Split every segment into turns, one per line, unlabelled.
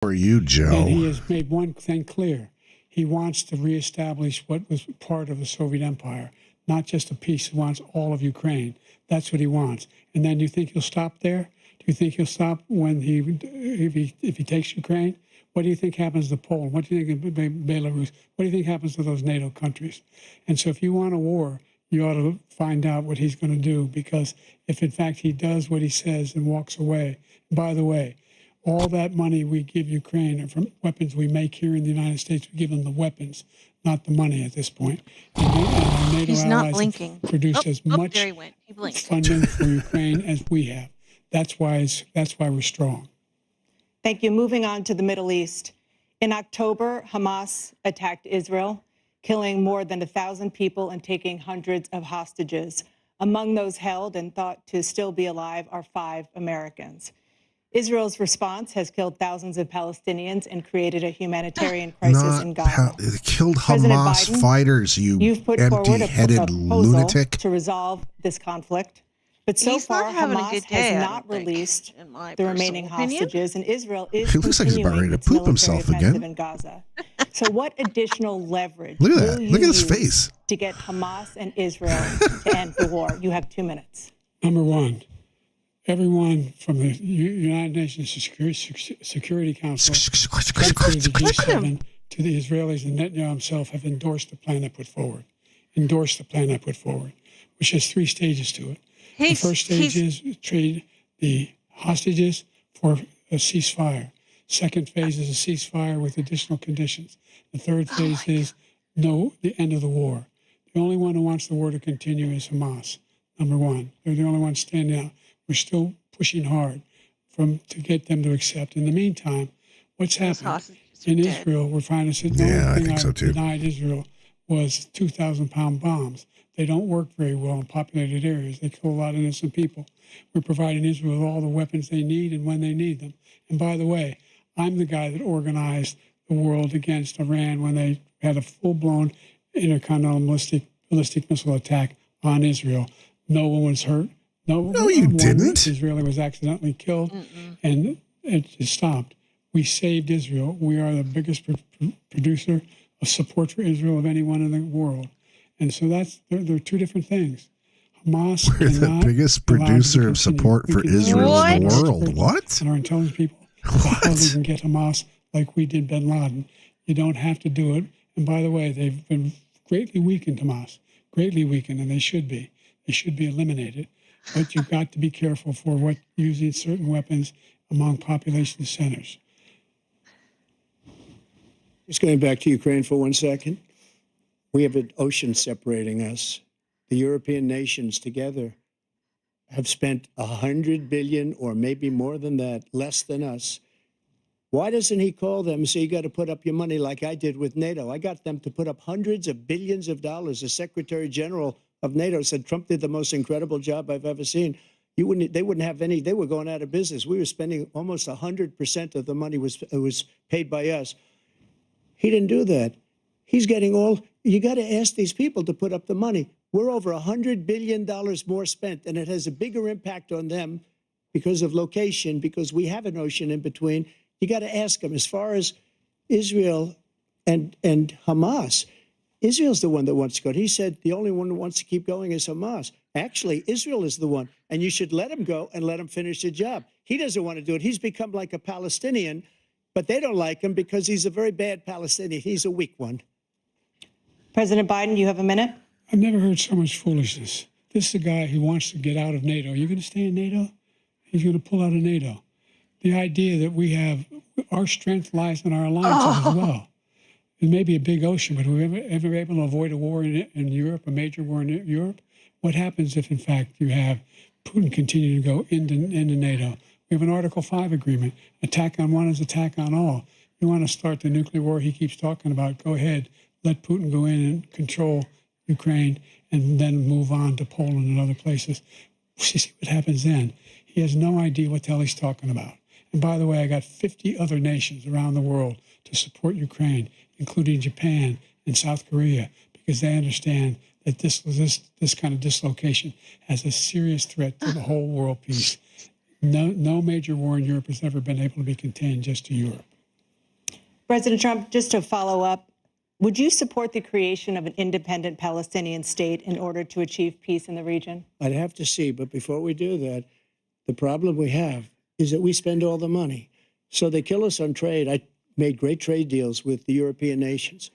For you, Joe.
And he has made one thing clear. He wants to reestablish what was part of the Soviet Empire, not just a piece. He wants all of Ukraine. That's what he wants. And then you think he'll stop there? Do you think he'll stop when if he takes Ukraine? What do you think happens to Poland? What do you think of Belarus? What do you think happens to those NATO countries? And so if you want a war, you ought to find out what he's going to do, because if in fact he does what he says and walks away, by the way, all that money we give Ukraine are from weapons we make here in the United States. We give them the weapons, not the money at this point. And our NATO
He's not
allies
blinking.
have produced as much
there he went. He blinked.
funding for Ukraine as we have. That's why we're strong.
Thank you. Moving on to the Middle East. In October, Hamas attacked Israel, killing more than 1,000 people and taking hundreds of hostages. Among those held and thought to still be alive are 5 Americans. Israel's response has killed thousands of Palestinians and created a humanitarian crisis in Gaza.
It killed
President
Hamas
Biden,
fighters,
you've put forward a
empty-headed
proposal
lunatic.
to resolve this conflict. But so
He's
far,
not having a
Hamas
good day,
has
I
not
don't think,
released
in my
the remaining
personal opinion.
hostages, and Israel is
He looks like he's about ready
continuing
to
its
poop
military
himself
offensive
again.
in Gaza. So what additional leverage
Look at
will
that.
you
Look at his
use
face.
to get Hamas and Israel to end the war? You have 2 minutes.
Number one, everyone from the United Nations Security Council to the G7 to the Israelis and Netanyahu himself have endorsed the plan I put forward. Which has 3 stages to it. The first stage is trade the hostages for a ceasefire. Second phase is a ceasefire with additional conditions. The third phase is the end of the war. The only one who wants the war to continue is Hamas, number one. They're the only ones standing out. We're still pushing hard to get them to accept. In the meantime, what's happened in Israel, we're finding the only thing I denied Israel was 2,000-pound bombs. They don't work very well in populated areas. They kill a lot of innocent people. We're providing Israel with all the weapons they need and when they need them. And by the way, I'm the guy that organized the world against Iran when they had a full-blown intercontinental ballistic missile attack on Israel. No one was hurt. No,
you didn't.
Israeli was accidentally killed, and it just stopped. We saved Israel. We are the biggest producer of support for Israel of anyone in the world. And so there are 2 different things. Hamas
We're the biggest producer of support for Israel in the world. What?
And our intelligence people, how they can get Hamas like we did bin Laden. You don't have to do it. And by the way, they've been greatly weakened, Hamas, greatly weakened, and they should be. They should be eliminated. But you've got to be careful for using certain weapons among population centers.
Just going back to Ukraine for 1 second. We have an ocean separating us. The European nations together have spent $100 billion, or maybe more than that, less than us. Why doesn't he call them and say, you got to put up your money like I did with NATO? I got them to put up hundreds of billions of dollars. The Secretary General of NATO said Trump did the most incredible job I've ever seen. They wouldn't have any. They were going out of business. We were spending almost 100% of the money was paid by us. He didn't do that. He's getting all. You got to ask these people to put up the money. We're over $100 billion more spent, and it has a bigger impact on them because of location, because we have an ocean in between. You got to ask them. As far as Israel and Hamas, Israel's the one that wants to go. He said the only one who wants to keep going is Hamas. Actually, Israel is the one, and you should let him go and let him finish the job. He doesn't want to do it. He's become like a Palestinian, but they don't like him because he's a very bad Palestinian. He's a weak one.
President Biden, you have a minute.
I've never heard so much foolishness. This is a guy who wants to get out of NATO. You're going to stay in NATO? He's going to pull out of NATO. The idea that we have our strength lies in our alliances as well. It may be a big ocean, but are we ever able to avoid a war in Europe, a major war in Europe? What happens if, in fact, you have Putin continue to go into NATO? We have an Article 5 agreement. Attack on one is attack on all. You want to start the nuclear war he keeps talking about, go ahead. Let Putin go in and control Ukraine and then move on to Poland and other places. See what happens then. He has no idea what the hell he's talking about. And by the way, I got 50 other nations around the world to support Ukraine, including Japan and South Korea, because they understand that this kind of dislocation has a serious threat to the whole world peace. No major war in Europe has ever been able to be contained just to Europe.
President Trump, just to follow up, would you support the creation of an independent Palestinian state in order to achieve peace in the region?
I'd have to see. But before we do that, the problem we have is that we spend all the money. So they kill us on trade. I made great trade deals with the European nations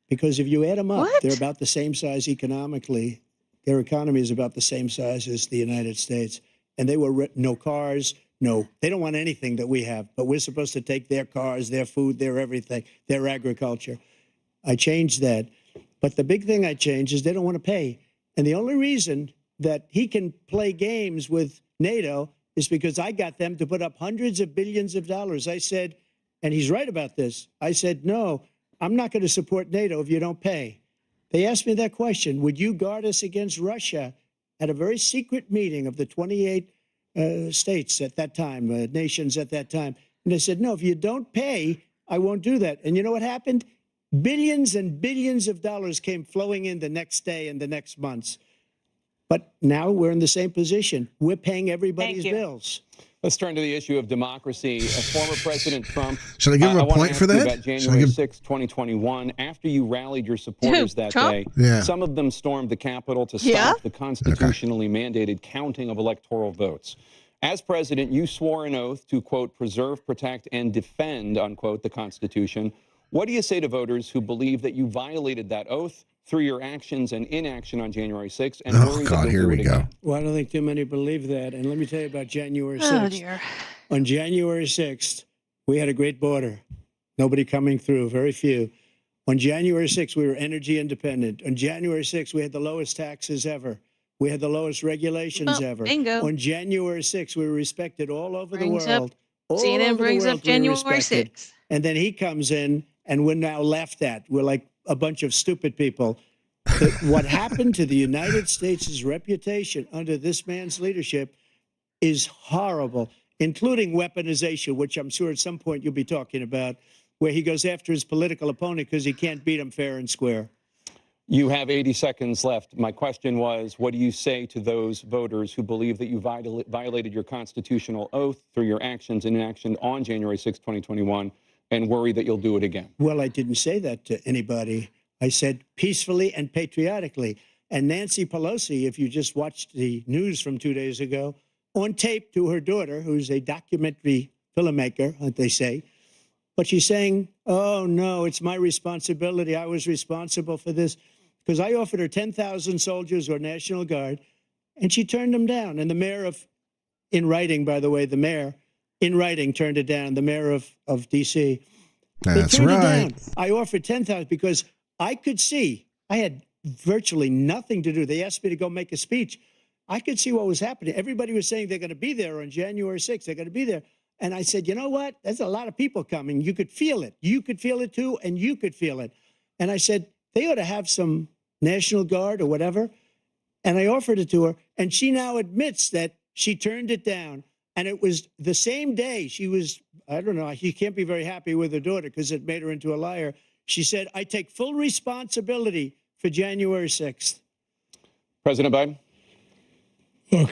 because if you add them up, they're about the same size economically. Their economy is about the same size as the United States. And they were no cars, no, they don't want anything that we have, but we're supposed to take their cars, their food, their everything, their agriculture. I changed that. But the big thing I changed is they don't want to pay. And the only reason that he can play games with NATO is because I got them to put up hundreds of billions of dollars. I said, and he's right about this, I said, no, I'm not going to support NATO if you don't pay. They asked me that question, would you guard us against Russia at a very secret meeting of the 28 states at that time, nations at that time? And they said, no, if you don't pay, I won't do that. And you know what happened? Billions and billions of dollars came flowing in the next day and the next months. But now we're in the same position. We're paying everybody's bills.
Let's turn to the issue of democracy. Former President Trump.
Should I give him a point for that?
About January 6, 2021, after you rallied your supporters that day, some of them stormed the Capitol to stop the constitutionally mandated counting of electoral votes. As president, you swore an oath to, quote, preserve, protect, and defend, unquote, the Constitution. What do you say to voters who believe that you violated that oath through your actions and inaction on January 6th? And
oh, God, here we go.
Well, I don't think too many believe that. And let me tell you about January 6th.
Oh, dear.
On January 6th, we had a great border. Nobody coming through, very few. On January 6th, we were energy independent. On January 6th, we had the lowest taxes ever. We had the lowest regulations ever.
Bingo.
On January 6th, we were respected all over the world.
CNN brings up January 6th.
And then he comes in, and we're now laughed at. We're like a bunch of stupid people. What happened to the United States' reputation under this man's leadership is horrible, including weaponization, which I'm sure at some point you'll be talking about, where he goes after his political opponent because he can't beat him fair and square.
You have 80 seconds left. My question was, what do you say to those voters who believe that you violated your constitutional oath through your actions and inaction on January 6, 2021, and worry that you'll do it again?
Well, I didn't say that to anybody. I said peacefully and patriotically. And Nancy Pelosi, if you just watched the news from 2 days ago, on tape to her daughter, who's a documentary filmmaker, they say, but she's saying, oh, no, it's my responsibility. I was responsible for this. Because I offered her 10,000 soldiers or National Guard, and she turned them down. And the mayor in writing, by the way, the mayor, in writing, turned it down, the mayor of D.C.
That's right.
I offered 10,000 because I could see, I had virtually nothing to do. They asked me to go make a speech. I could see what was happening. Everybody was saying they're going to be there on January 6th. They're going to be there. And I said, you know what? There's a lot of people coming. You could feel it. You could feel it too, and you could feel it. And I said, they ought to have some National Guard or whatever. And I offered it to her. And she now admits that she turned it down. And it was the same day she was, I don't know, she can't be very happy with her daughter because it made her into a liar. She said, I take full responsibility for January 6th.
President Biden?
Look,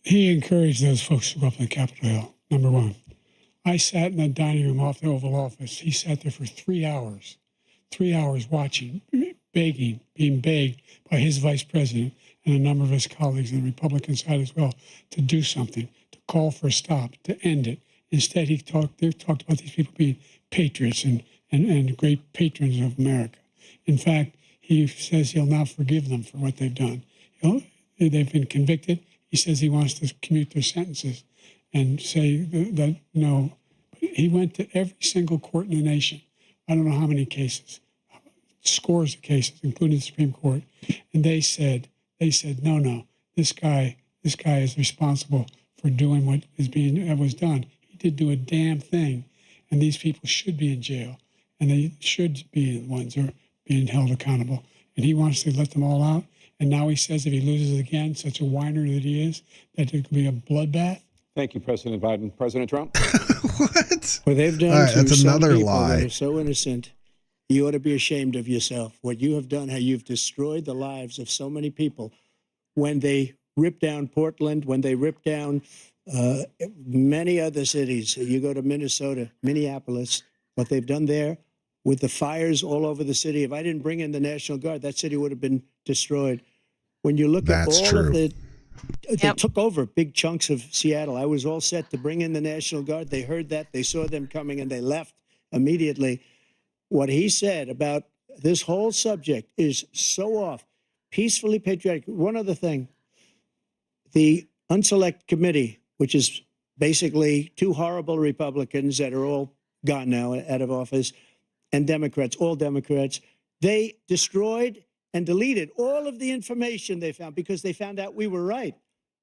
he encouraged those folks to go up on Capitol Hill, number one. I sat in the dining room off the Oval Office. He sat there for 3 hours watching, begging, being begged by his vice president and a number of his colleagues on the Republican side as well to do something, to call for a stop, to end it. Instead, they talked about these people being patriots and great patrons of America. In fact, he says he'll now forgive them for what they've done. They've been convicted. He says he wants to commute their sentences and say that no. He went to every single court in the nation. I don't know how many cases, scores of cases, including the Supreme Court, and they said, no, this guy is responsible for doing what was done. He did do a damn thing, and these people should be in jail, and they should be the ones who are being held accountable. And he wants to let them all out. And now he says if he loses again, such a whiner that he is, that it could be a bloodbath.
Thank you, President Biden. President Trump?
What?
What they've done to
that's
some
another
people
lie.
that are so innocent, you ought to be ashamed of yourself. What you have done, how you've destroyed the lives of so many people. When they ripped down Portland, when they ripped down many other cities, you go to Minnesota, Minneapolis, what they've done there with the fires all over the city. If I didn't bring in the National Guard, that city would have been destroyed. When you look at all of the, they took over big chunks of Seattle. I was all set to bring in the National Guard. They heard that, they saw them coming, and they left immediately. What he said about this whole subject is so off. Peacefully patriotic. One other thing, the Unselect Committee, which is basically two horrible Republicans that are all gone now, out of office, and Democrats, all Democrats, they destroyed and deleted all of the information they found because they found out we were right.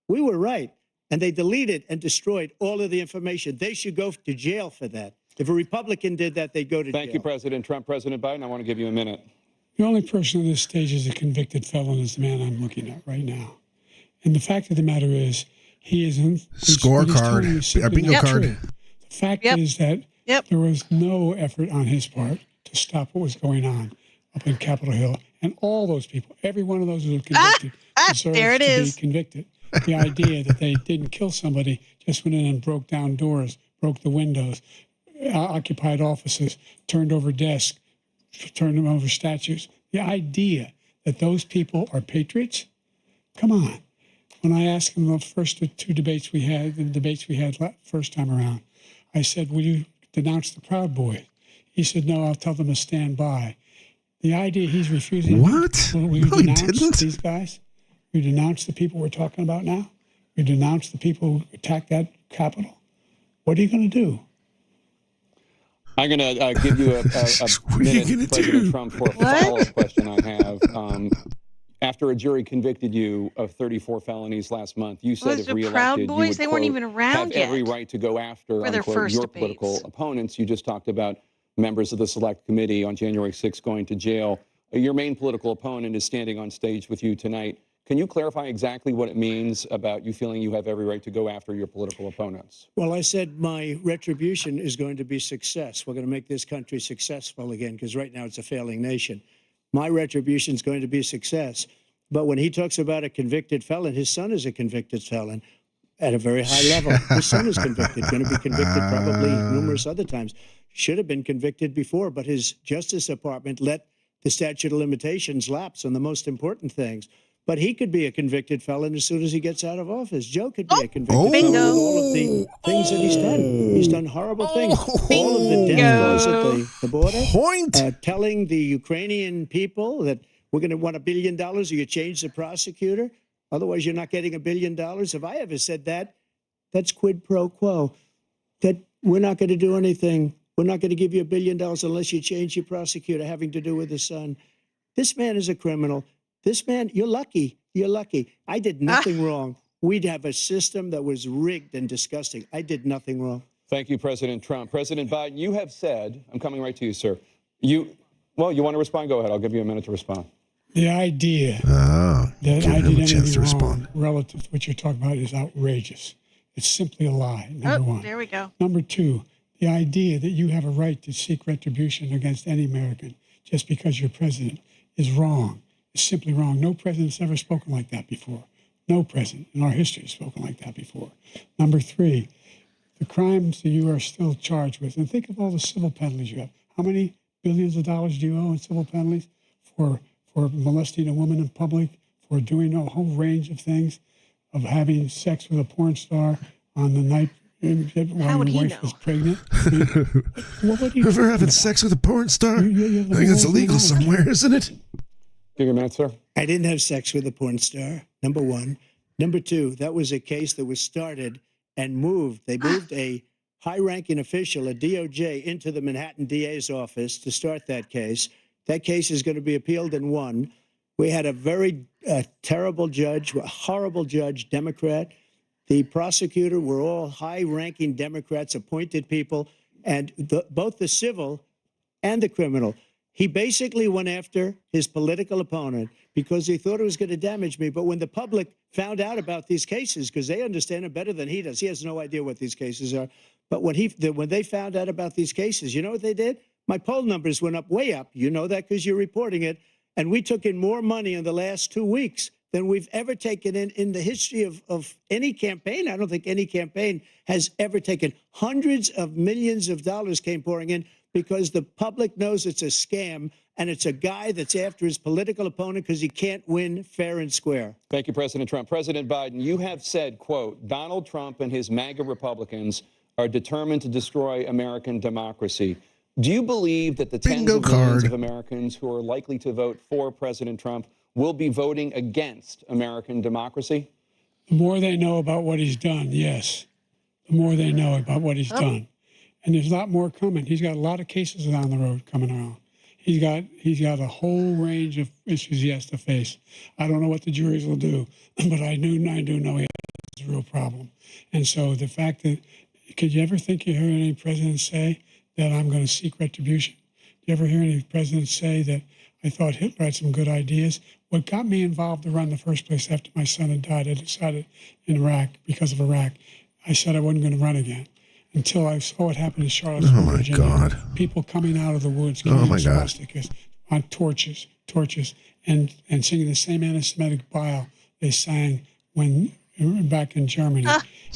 We were right. And they deleted and destroyed all of the information. They should go to jail for that. If a Republican did that, they'd go to jail.
Thank you, President Trump. President Biden, I want to give you a minute.
The only person on this stage is a convicted felon is the man I'm looking at right now. And the fact of the matter is, he is in
scorecard, a bingo card.
True. The fact is that there was no effort on his part to stop what was going on up in Capitol Hill. And all those people, every one of those who were convicted, deserves to be convicted. The idea that they didn't kill somebody, just went in and broke down doors, broke the windows, occupied offices, turned over desks, turned them over statues. The idea that those people are patriots, come on. When I asked him the first two debates we had, first time around, I said, will you denounce the Proud Boys? He said, no, I'll tell them to stand by. The idea he's refusing.
What?
Will you denounce these guys? You denounce the people we're talking about now? You denounce the people who attacked that Capitol? What are you going to do?
I'm going to give you a minute, President Trump, for a follow-up question I have. After a jury convicted you of 34 felonies last month, you said if reelected,
Proud
you
Boys,
would,
they
quote,
weren't even around
have
yet
every right to go after,
for their
unquote,
first
your
debates.
political opponents. You just talked about members of the Select Committee on January 6th going to jail. Your main political opponent is standing on stage with you tonight. Can you clarify exactly what it means about you feeling you have every right to go after your political opponents?
Well, I said my retribution is going to be success. We're going to make this country successful again, because right now it's a failing nation. My retribution is going to be success. But when he talks about a convicted felon, his son is a convicted felon at a very high level. His son is convicted, going to be convicted probably numerous other times. Should have been convicted before, but his Justice Department let the statute of limitations lapse on the most important things. But he could be a convicted felon as soon as he gets out of office. Joe could be a convicted felon with all of the things that he's done. He's done horrible things. All of the death goes at the border. Telling the Ukrainian people that we're going to want $1 billion or you change the prosecutor. Otherwise, you're not getting $1 billion. If I ever said that, that's quid pro quo. That we're not going to do anything. We're not going to give you $1 billion unless you change your prosecutor having to do with his son. This man is a criminal. This man, you're lucky. You're lucky. I did nothing wrong. We'd have a system that was rigged and disgusting. I did nothing wrong.
Thank you, President Trump. President Biden, you have said, I'm coming right to you, sir. You want to respond? Go ahead. I'll give you a minute to respond.
The idea that I did anything wrong relative to what you're talking about is outrageous. It's simply a lie, number one.
There we go.
Number two, the idea that you have a right to seek retribution against any American just because you're president is wrong. It's simply wrong. No president's ever spoken like that before. No president in our history has spoken like that before. Number three, the crimes that you are still charged with, and think of all the civil penalties you have. How many billions of dollars do you owe in civil penalties for molesting a woman in public, for doing a whole range of things, of having sex with a porn star on the night while your wife was pregnant? I mean, what are you
ever having sex with a porn star? I think it's illegal somewhere, isn't it?
Give you a minute, sir.
I didn't have sex with a porn star, number one. Number two, that was a case that was started and moved. They moved a high-ranking official, a DOJ, into the Manhattan DA's office to start that case. That case is going to be appealed and won. We had a very terrible judge, a horrible judge, Democrat. The prosecutor were all high-ranking Democrats, appointed people, and both the civil and the criminal. He basically went after his political opponent because he thought it was going to damage me. But when the public found out about these cases, because they understand it better than he does, he has no idea what these cases are. But when they found out about these cases, you know what they did? My poll numbers went up, way up. You know that because you're reporting it. And we took in more money in the last 2 weeks than we've ever taken in the history of any campaign. I don't think any campaign has ever taken. Hundreds of millions of dollars came pouring in. because the public knows it's a scam, and it's a guy that's after his political opponent because he can't win fair and square.
Thank you, President Trump. President Biden, you have said, quote, Donald Trump and his MAGA Republicans are determined to destroy American democracy. Do you believe that the tens of millions of Americans who are likely to vote for President Trump will be voting against American democracy?
The more they know about what he's done, yes. The more they know about what he's done. And there's a lot more coming. He's got a lot of cases down the road coming around. He's got a whole range of issues he has to face. I don't know what the juries will do, but I do know he has a real problem. And so the fact that, could you ever think you heard any president say that I'm going to seek retribution? Do you ever hear any president say that I thought Hitler had some good ideas? What got me involved to run in the first place after my son had died, I decided in Iraq, because of Iraq, I said I wasn't going to run again. Until I saw what happened in Charlottesville, Virginia.
God.
People coming out of the woods, carrying swastikas on torches, and singing the same anti-Semitic bile they sang when back in Germany.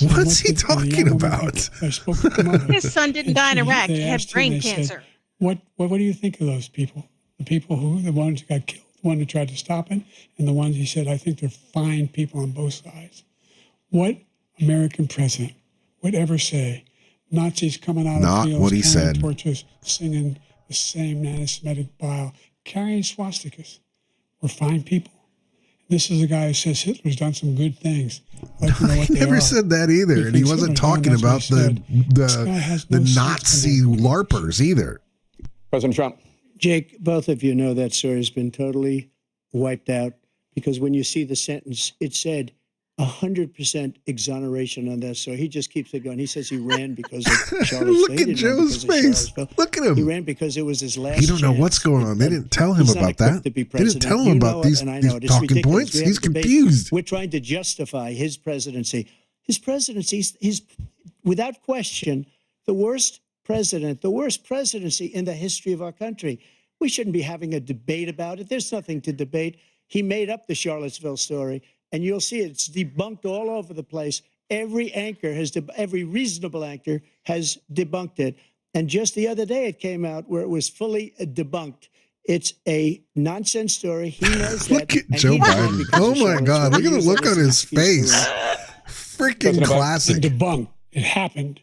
What's he talking about?
I spoke to the mother.
His son didn't die in Iraq. He had brain cancer.
What do you think of those people? The people the ones who got killed, the one who tried to stop it, and the ones he said, I think they're fine people on both sides. What American president would ever say, Nazis coming out of fields,
what he
carrying
said.
torches, singing the same anti-Semitic bile, carrying swastikas, were fine people? This is a guy who says Hitler's done some good things. I'd like to know what
He
they
never
are.
said that either, and he wasn't talking about the Nazi LARPers either.
President Trump.
Jake, both of you know that story has been totally wiped out, because when you see the sentence, it said 100% exoneration on that. So he just keeps it going. He says he ran because of Charlottesville.
Look at Joe's face. Look at him.
He ran because it was his last
He don't know what's going on. They didn't tell him about that. They didn't tell him about these talking points. He's confused.
We're trying to justify his presidency. His presidency is, without question, the worst presidency in the history of our country. We shouldn't be having a debate about it. There's nothing to debate. He made up the Charlottesville story, and you'll see it's debunked all over the place. Every reasonable anchor has debunked it. And just the other day, it came out where it was fully debunked. It's a nonsense story. He knows that.
Look at Joe Biden. Oh my God. Look at the look on his face. Freaking classic.
Debunked. It happened.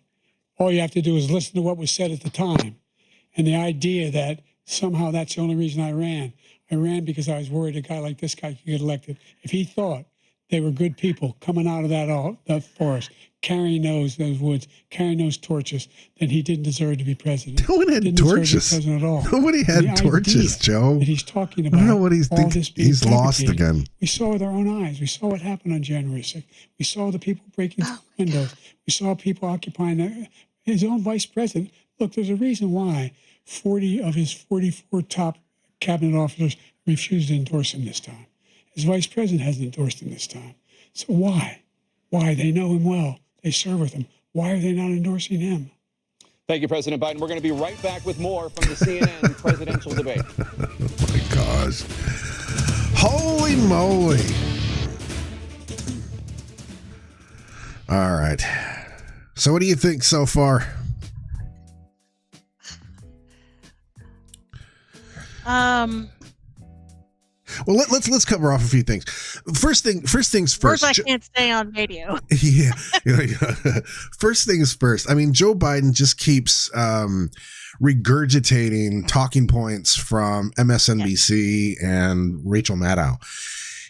All you have to do is listen to what was said at the time. And the idea that somehow that's the only reason I ran. I ran because I was worried a guy like this guy could get elected. If he thought they were good people coming out of that forest, carrying those woods, carrying those torches, then he didn't deserve to be president.
No one had torches.
At all.
Nobody had torches, Joe.
That he's talking about.
I don't know what he's thinking. He's lost again.
We saw with our own eyes. We saw what happened on January 6th. We saw the people breaking windows. We saw people occupying his own vice president. Look, there's a reason why 40 of his 44 top cabinet officers refused to endorse him this time. His vice president hasn't endorsed him this time. So why? Why? They know him well. They serve with him. Why are they not endorsing him?
Thank you, President Biden. We're going to be right back with more from the CNN presidential debate.
Oh, my gosh. Holy moly. All right. So what do you think so far? Well, let's cover off a few things. First things first.
First, I can't stay on radio.
Yeah. First things first. I mean, Joe Biden just keeps regurgitating talking points from MSNBC and Rachel Maddow.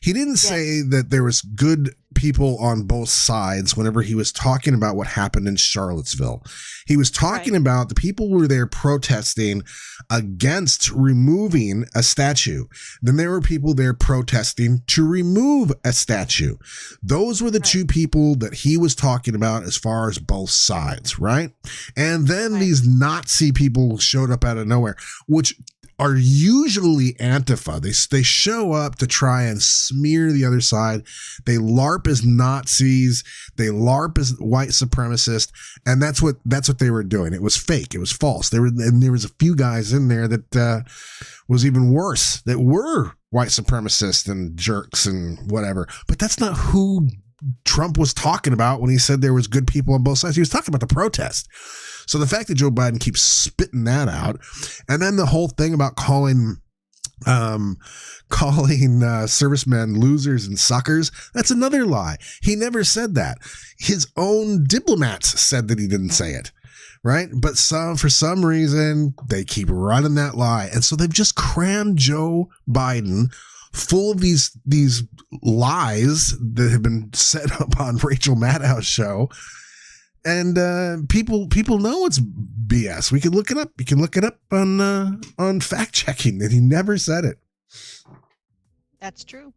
He didn't say that there was good people on both sides whenever he was talking about what happened in Charlottesville. He was talking about the people who were there protesting against removing a statue. Then there were people there protesting to remove a statue. Those were the two people that he was talking about as far as both sides, right? And then these Nazi people showed up out of nowhere, which are usually Antifa. They show up to try and smear the other side. They LARP as Nazis. They LARP as white supremacists, and that's what they were doing. It was fake. It was false. There was a few guys in there that was even worse, that were white supremacists and jerks and whatever. But that's not who Trump was talking about when he said there was good people on both sides. He was talking about the protest. So the fact that Joe Biden keeps spitting that out, and then the whole thing about calling servicemen losers and suckers, that's another lie. He never said that. His own diplomats said that he didn't say it, right? But for some reason, they keep running that lie. And so they've just crammed Joe Biden full of these lies that have been set up on Rachel Maddow's show. And people know it's BS. We can look it up. You can look it up on fact checking that he never said it.
That's true.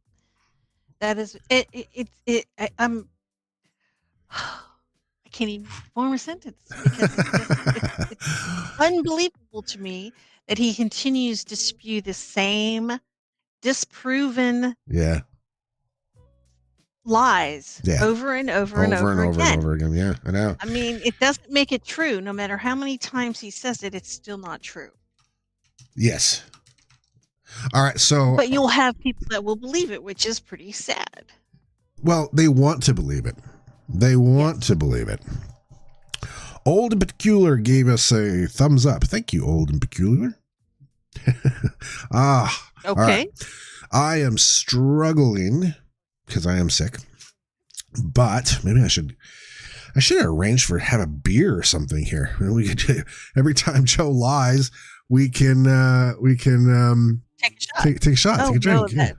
That is it. I can't even form a sentence because it's unbelievable to me that he continues to spew the same disproven lies over and over again.
Yeah, I know.
I mean, it doesn't make it true. No matter how many times he says it, it's still not true.
Yes. All right. So,
but you'll have people that will believe it, which is pretty sad.
Well, they want to believe it. They want to believe it. Old and Peculiar gave us a thumbs up. Thank you, Old and Peculiar. Okay. Right. I am struggling because I am sick, but maybe I should arrange for have a beer or something here. We could every time Joe lies, we can
take a shot.
Take a shot. Take a drink.
No,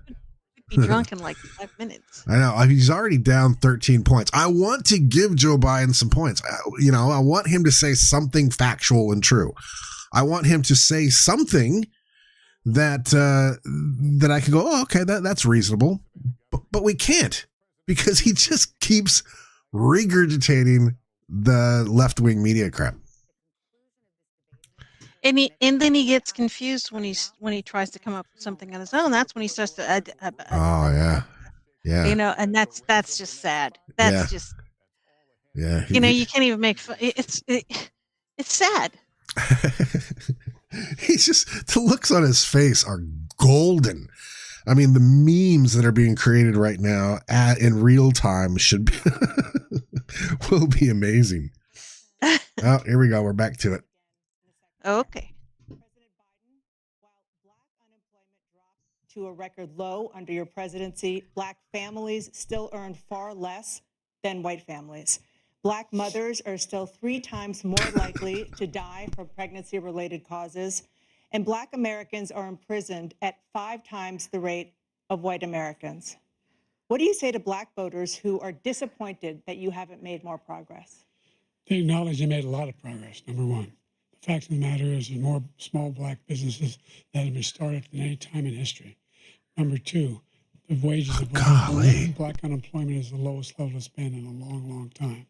we'd be drunk in like 5 minutes.
I know. He's already down 13 points. I want to give Joe Biden some points. I want him to say something factual and true. I want him to say something that I can go, oh, okay, that's reasonable. But we can't, because he just keeps regurgitating the left-wing media crap.
And then he gets confused when he tries to come up with something on his own. That's when he starts to
yeah.
And that's just sad. That's just you can't even make fun. It's sad.
He's just, the looks on his face are golden. I mean, the memes that are being created right now in real time will be amazing. Oh, here we go. We're back to it.
Okay.
President Biden, while Black unemployment dropped to a record low under your presidency, Black families still earn far less than white families. Black mothers are still 3 times more likely to die from pregnancy-related causes, and Black Americans are imprisoned at 5 times the rate of white Americans. What do you say to Black voters who are disappointed that you haven't made more progress?
They acknowledge they made a lot of progress, number one. The fact of the matter is there's more small Black businesses that have been started than any time in history. Number two, the wages of Black unemployment is the lowest level it's been in a long, long time.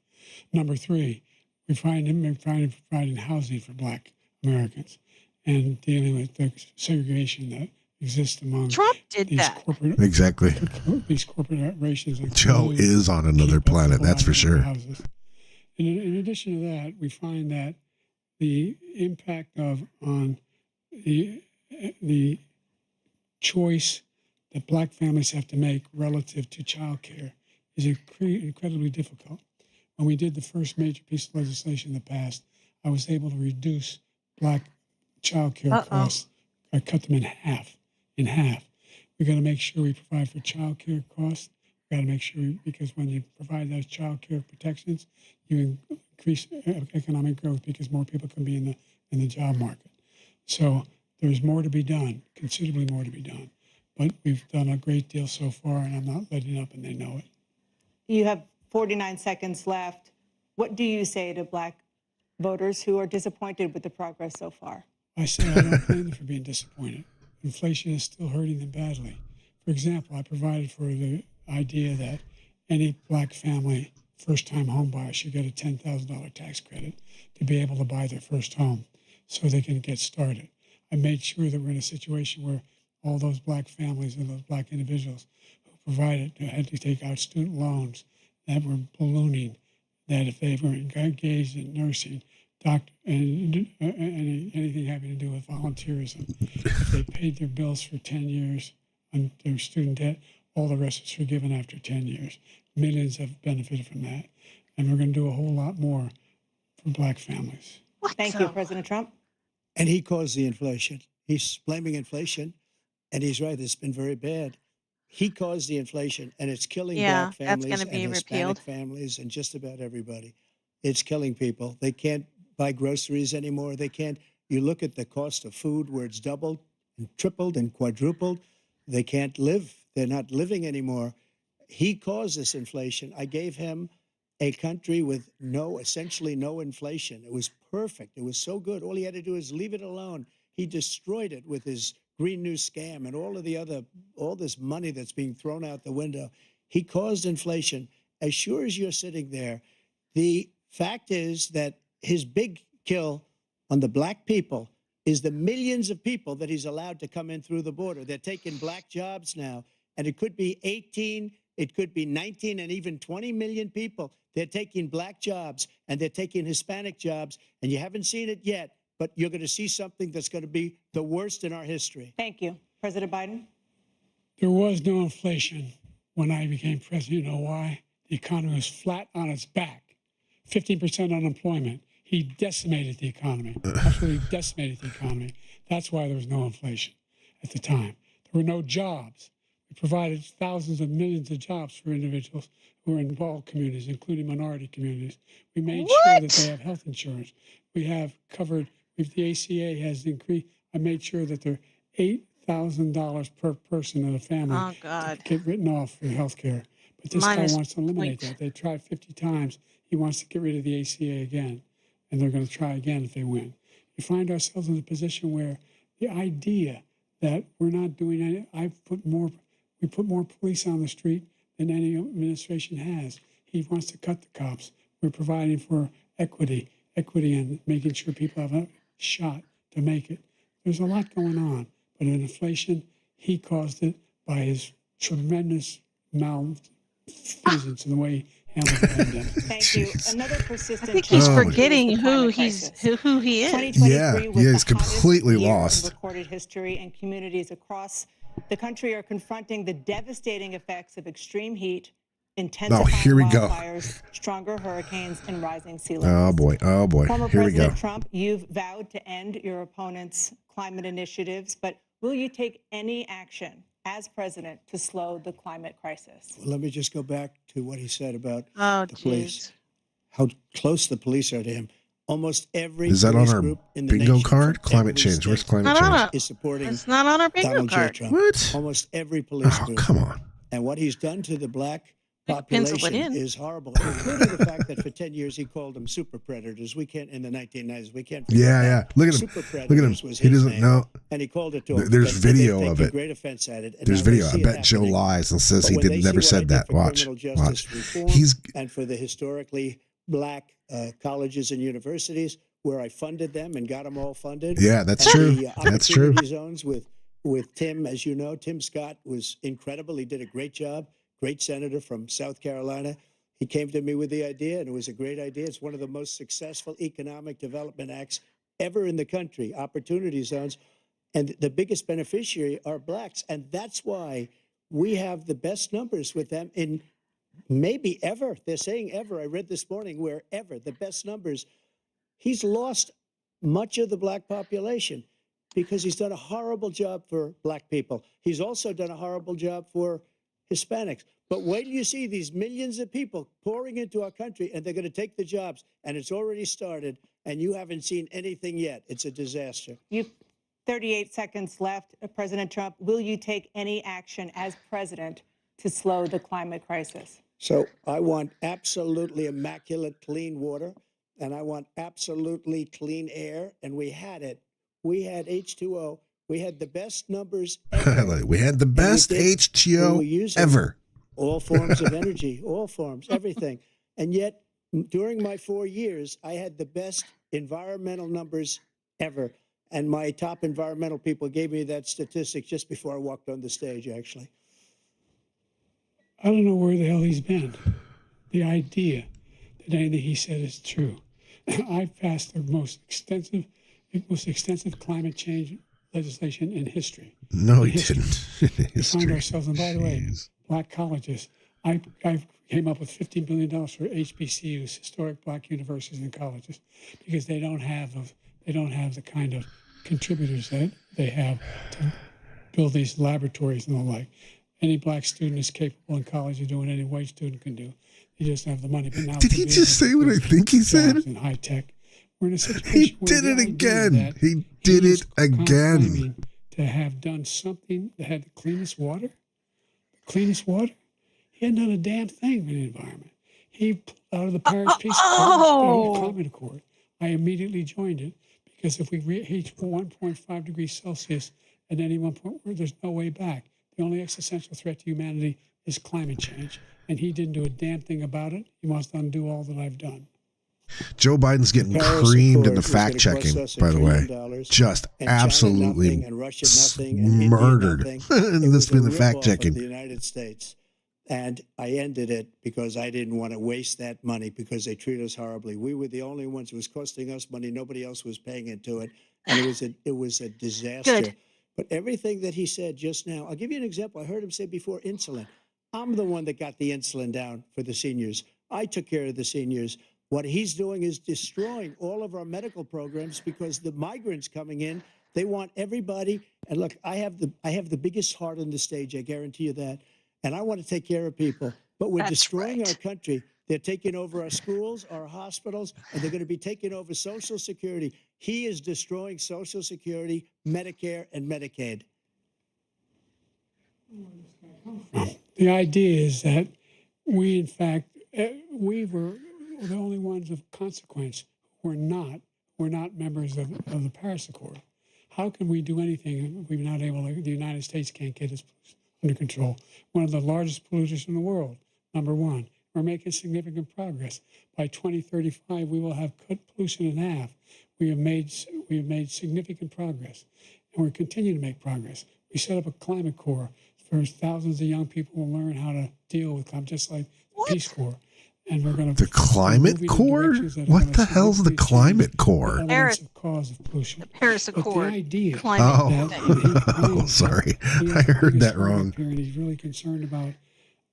Number three, we're providing housing for Black Americans and dealing with the segregation that exists among
Trump did
these
that.
These corporations.
Joe is on another planet, that's for sure.
In addition to that, we find that the impact on the choice that Black families have to make relative to child care is incredibly difficult. When we did the first major piece of legislation in the past, I was able to reduce Black child care costs. I cut them in half. We got to make sure we provide for child care costs. We got to make sure, because when you provide those child care protections, you increase economic growth because more people can be in the job market. So there's more to be done, considerably more to be done. But we've done a great deal so far, and I'm not letting up, and they know it.
You have 49 seconds left. What do you say to Black voters who are disappointed with the progress so far?
I say I don't blame them for being disappointed. Inflation is still hurting them badly. For example, I provided for the idea that any Black family, first-time home buyer, should get a $10,000 tax credit to be able to buy their first home so they can get started. I made sure that we're in a situation where all those Black families and those Black individuals who had to take out student loans that were ballooning, that if they were engaged in nursing, doctor, and anything having to do with volunteerism, if they paid their bills for 10 years on their student debt, all the rest was forgiven after 10 years. Millions have benefited from that. And we're going to do a whole lot more for Black families.
Thank you, President Trump.
And he caused the inflation. He's blaming inflation, and he's right. It's been very bad. He caused the inflation, and it's killing Black families
that's going to be
and Hispanic
repealed.
families and just about everybody. It's killing people. They can't buy groceries anymore. They can't. You look at the cost of food where it's doubled and tripled and quadrupled. They can't live. They're not living anymore. He caused this inflation. I gave him a country with essentially no inflation. It was perfect. It was so good. All he had to do is leave it alone. He destroyed it with his Green New scam and all this money that's being thrown out the window. He caused inflation. As sure as you're sitting there, the fact is that his big kill on the Black people is the millions of people that he's allowed to come in through the border. They're taking Black jobs now, and it could be 18, it could be 19, and even 20 million people. They're taking Black jobs, and they're taking Hispanic jobs, and you haven't seen it yet, but you're going to see something that's going to be the worst in our history.
Thank you. President Biden?
There was no inflation when I became president. You know why? The economy was flat on its back. 15% unemployment. He decimated the economy. Absolutely decimated the economy. That's why there was no inflation at the time. There were no jobs. We provided thousands of millions of jobs for individuals who are in all communities, including minority communities. We made sure that they have health insurance. We have covered, if the ACA has increased, I made sure that they're $8,000 per person in a family to get written off for health care. But this guy wants to eliminate that. They tried 50 times. He wants to get rid of the ACA again, and they're going to try again if they win. We find ourselves in a position where the idea that we're not doing any, we put more police on the street than any administration has. He wants to cut the cops. We're providing for equity and making sure people have a shot to make it. There's a lot going on, but in inflation, he caused it by his tremendous malfeasance in the way he handled the pandemic.
Thank you. Another persistent.
I think he's forgetting who he is.
2023 was
he's completely
year in
lost.
Recorded history, and communities across the country are confronting the devastating effects of extreme heat, intensifying wildfires, stronger hurricanes, and rising sea levels.
Oh boy.
Former
Here we go.
President Trump, you've vowed to end your opponent's climate initiatives, but will you take any action as president to slow the climate crisis?
Well, let me just go back to what he said about the police, how close the police are to him. Almost every
is that on our
group in the
bingo
nation,
card? Climate change. Where's climate change?
Is supporting
it's not on our bingo
Donald J.
card.
Trump.
What?
Almost every police group.
Come on.
And what he's done to the Black
Pencil it
population
in.
is horrible, including the fact that for 10 years he called them super predators. We can't, in the 1990s, we can't.
Yeah. Look at him.
Super
Look at him.
predators was
He
his
doesn't
name,
know.
and he called it to him.
There's video
They've
of
taken
it.
Great offense at it. And
There's
now they
video. I
see it
bet Joe
happening.
lies and says
But
he
when they see
never
what I
said
did
that.
for
Watch.
criminal justice reform
He's
and for the historically Black colleges and universities, where I funded them and got them all funded.
Yeah, that's
And
true.
the
That's true.
opportunity zones with Tim, as you know, Tim Scott was incredible. He did a great job. Great senator from South Carolina. He came to me with the idea, and it was a great idea. It's one of the most successful economic development acts ever in the country, opportunity zones. And the biggest beneficiary are Blacks. And that's why we have the best numbers with them in maybe ever. They're saying ever. I read this morning where ever, the best numbers. He's lost much of the Black population because he's done a horrible job for Black people. He's also done a horrible job for Hispanics. But wait till you see these millions of people pouring into our country, and they're going to take the jobs, and it's already started, and you haven't seen anything yet. It's a disaster.
You 38 seconds left. President Trump, will you take any action as president to slow the climate crisis?
So I want absolutely immaculate clean water, and I want absolutely clean air, and we had it. We had H2O. We had the best numbers ever.
We had the best H2O ever.
All forms of energy, all forms, everything. And yet, during my 4 years, I had the best environmental numbers ever. And my top environmental people gave me that statistic just before I walked on the stage, actually.
I don't know where the hell he's been. The idea that anything he said is true. I passed the most extensive climate change legislation in history.
No, he didn't.
We find ourselves, and by the way, Black colleges I came up with $50 million for HBCUs, historic Black universities and colleges, because they don't have the kind of contributors that they have to build these laboratories and the like. Any Black student is capable in college of doing any white student can do. They just have the money. But now
did he just say what I think he said?
In high tech, we're in a situation
he did it again. He did it again.
To have done something that had the cleanest water, he hadn't done a damn thing for the environment. He pulled out of the Paris Peace Climate Accord. I immediately joined it because if we reach 1.5 degrees Celsius at any one point, there's no way back. The only existential threat to humanity is climate change. And he didn't do a damn thing about it. He wants to undo all that I've done.
Joe Biden's getting creamed in the fact checking, by the way. Just absolutely murdered in the fact checking.
The United States. And I ended it because I didn't want to waste that money because they treat us horribly. We were the only ones who was costing us money. Nobody else was paying into it. And it was a disaster.
Good.
But everything that he said just now, I'll give you an example. I heard him say before insulin. I'm the one that got the insulin down for the seniors. I took care of the seniors. What he's doing is destroying all of our medical programs because the migrants coming in, they want everybody. And look, I have the biggest heart on the stage. I guarantee you that. And I want to take care of people. But we're destroying our country. They're taking over our schools, our hospitals, and they're going to be taking over Social Security. He is destroying Social Security, Medicare, and Medicaid.
The idea is that we, in fact, we were the only ones of consequence who were not members of the Paris Accord. How can we do anything if we're not able to, the United States can't get its under control? One of the largest polluters in the world, number one. We're making significant progress. By 2035, we will have cut pollution in half. We have made significant progress, and we're continuing to make progress. We set up a climate corps for thousands of young people will learn how to deal with climate, just like the Peace Corps. And we're going to
the climate corps. What the hell's the climate corps?
Paris
cause of pollution.
The Paris Accord.
The idea.
Oh, sorry, I heard that wrong.
And he's really concerned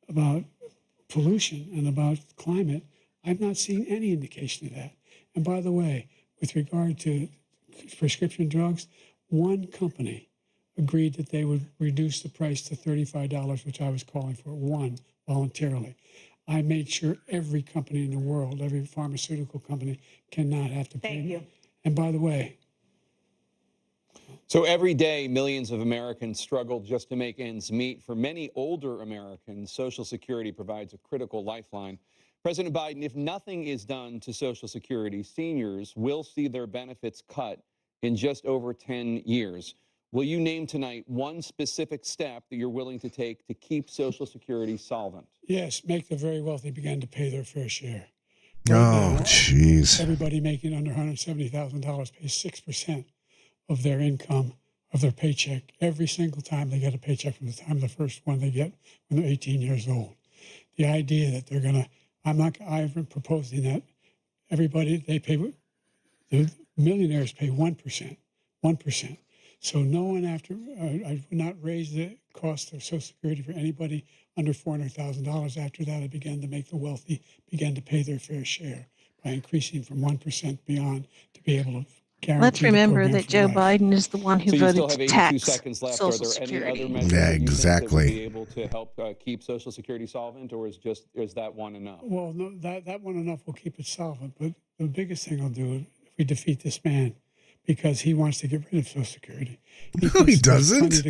about pollution and about climate. I've not seen any indication of that. And by the way, with regard to prescription drugs, one company agreed that they would reduce the price to $35, which I was calling for, one, voluntarily. I made sure every company in the world, every pharmaceutical company, cannot have to pay.
Thank you.
And by the way,
so every day, millions of Americans struggle just to make ends meet. For many older Americans, Social Security provides a critical lifeline. President Biden, if nothing is done to Social Security, seniors will see their benefits cut in just over 10 years. Will you name tonight one specific step that you're willing to take to keep Social Security solvent?
Yes, make the very wealthy begin to pay their fair share.
Oh, jeez.
Everybody making under $170,000 pays 6% of their income, of their paycheck, every single time they get a paycheck from the time the first one they get when they're 18 years old. The idea that they're going to, I've been proposing that everybody, the millionaires pay 1%. So no one I would not raise the cost of Social Security for anybody under $400,000. After that, I began to make the wealthy begin to pay their fair share by increasing from 1% beyond to be able to guarantee.
Let's remember that Joe
life.
Biden is the one who voted to tax Social
Are there
Security.
any other measures that you think that would be able to help keep Social Security solvent, or is that one enough?
Well, no, that one enough will keep it solvent. But the biggest thing I'll do if we defeat this man, because he wants to get rid of Social Security.
No, he doesn't.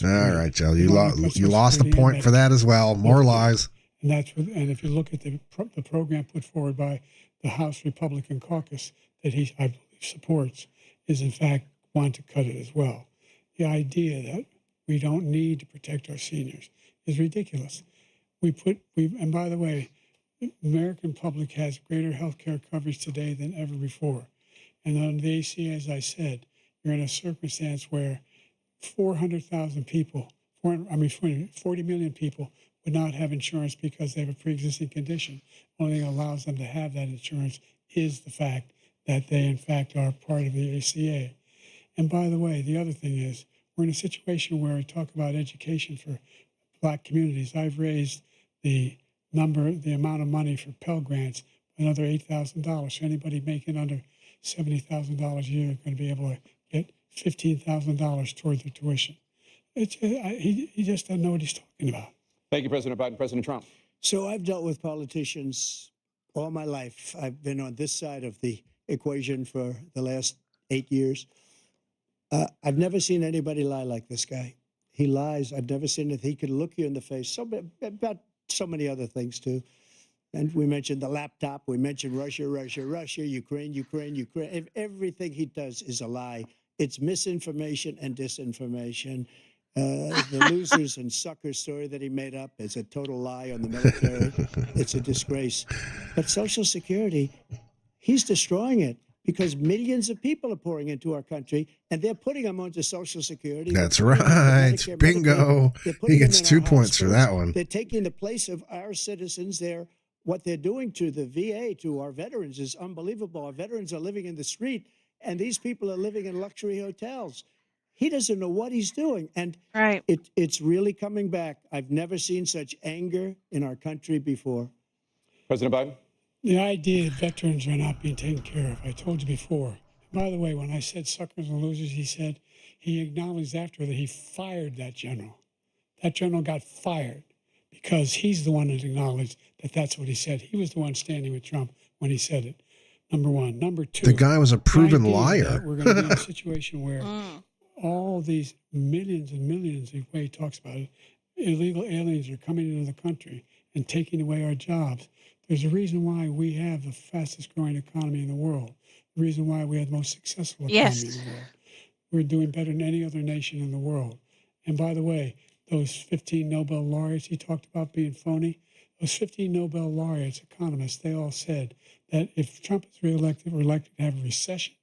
All right, Joe, you lost the point for that as well. More lies.
And and if you look at the program put forward by the House Republican Caucus that I believe supports, is in fact want to cut it as well. The idea that we don't need to protect our seniors is ridiculous. And by the way, the American public has greater health care coverage today than ever before. And on the ACA, as I said, you're in a circumstance where 400,000 people, 40 million people would not have insurance because they have a pre-existing condition. The only thing that allows them to have that insurance is the fact that they, in fact, are part of the ACA. And by the way, the other thing is, we're in a situation where I talk about education for Black communities. I've raised the amount of money for Pell Grants, another $8,000. So anybody making under $70,000 a year is going to be able to get $15,000 toward their tuition. He just doesn't know what he's talking about.
Thank you, President Biden. President Trump.
So I've dealt with politicians all my life. I've been on this side of the equation for the last 8 years. I've never seen anybody lie like this guy. He lies. I've never seen it. He could look you in the face. About so many other things, too. And we mentioned the laptop. We mentioned Russia, Ukraine. Everything he does is a lie. It's misinformation and disinformation. The losers and suckers story that he made up is a total lie on the military. It's a disgrace. But Social Security, he's destroying it because millions of people are pouring into our country, and they're putting them onto Social Security.
That's right. Bingo. He gets 2 points for that one.
They're taking the place of our citizens. What they're doing to the VA, to our veterans, is unbelievable. Our veterans are living in the street, and these people are living in luxury hotels. He doesn't know what he's doing. And
right.
It's really coming back. I've never seen such anger in our country before.
President Biden?
The idea that veterans are not being taken care of, I told you before. By the way, when I said suckers and losers, he acknowledged after that he fired that general. That general got fired because he's the one that acknowledged that that's what he said. He was the one standing with Trump when he said it. Number one. Number two.
The guy was a proven liar.
We're going to be in a situation where all these millions and millions, the way he talks about it, illegal aliens are coming into the country and taking away our jobs. There's a reason why we have the fastest growing economy in the world. The reason why we have the most successful economy in the world. We're doing better than any other nation in the world. And by the way, those 15 Nobel laureates he talked about being phony, those 15 Nobel laureates, economists, they all said that if Trump is reelected, we're likely to have a recession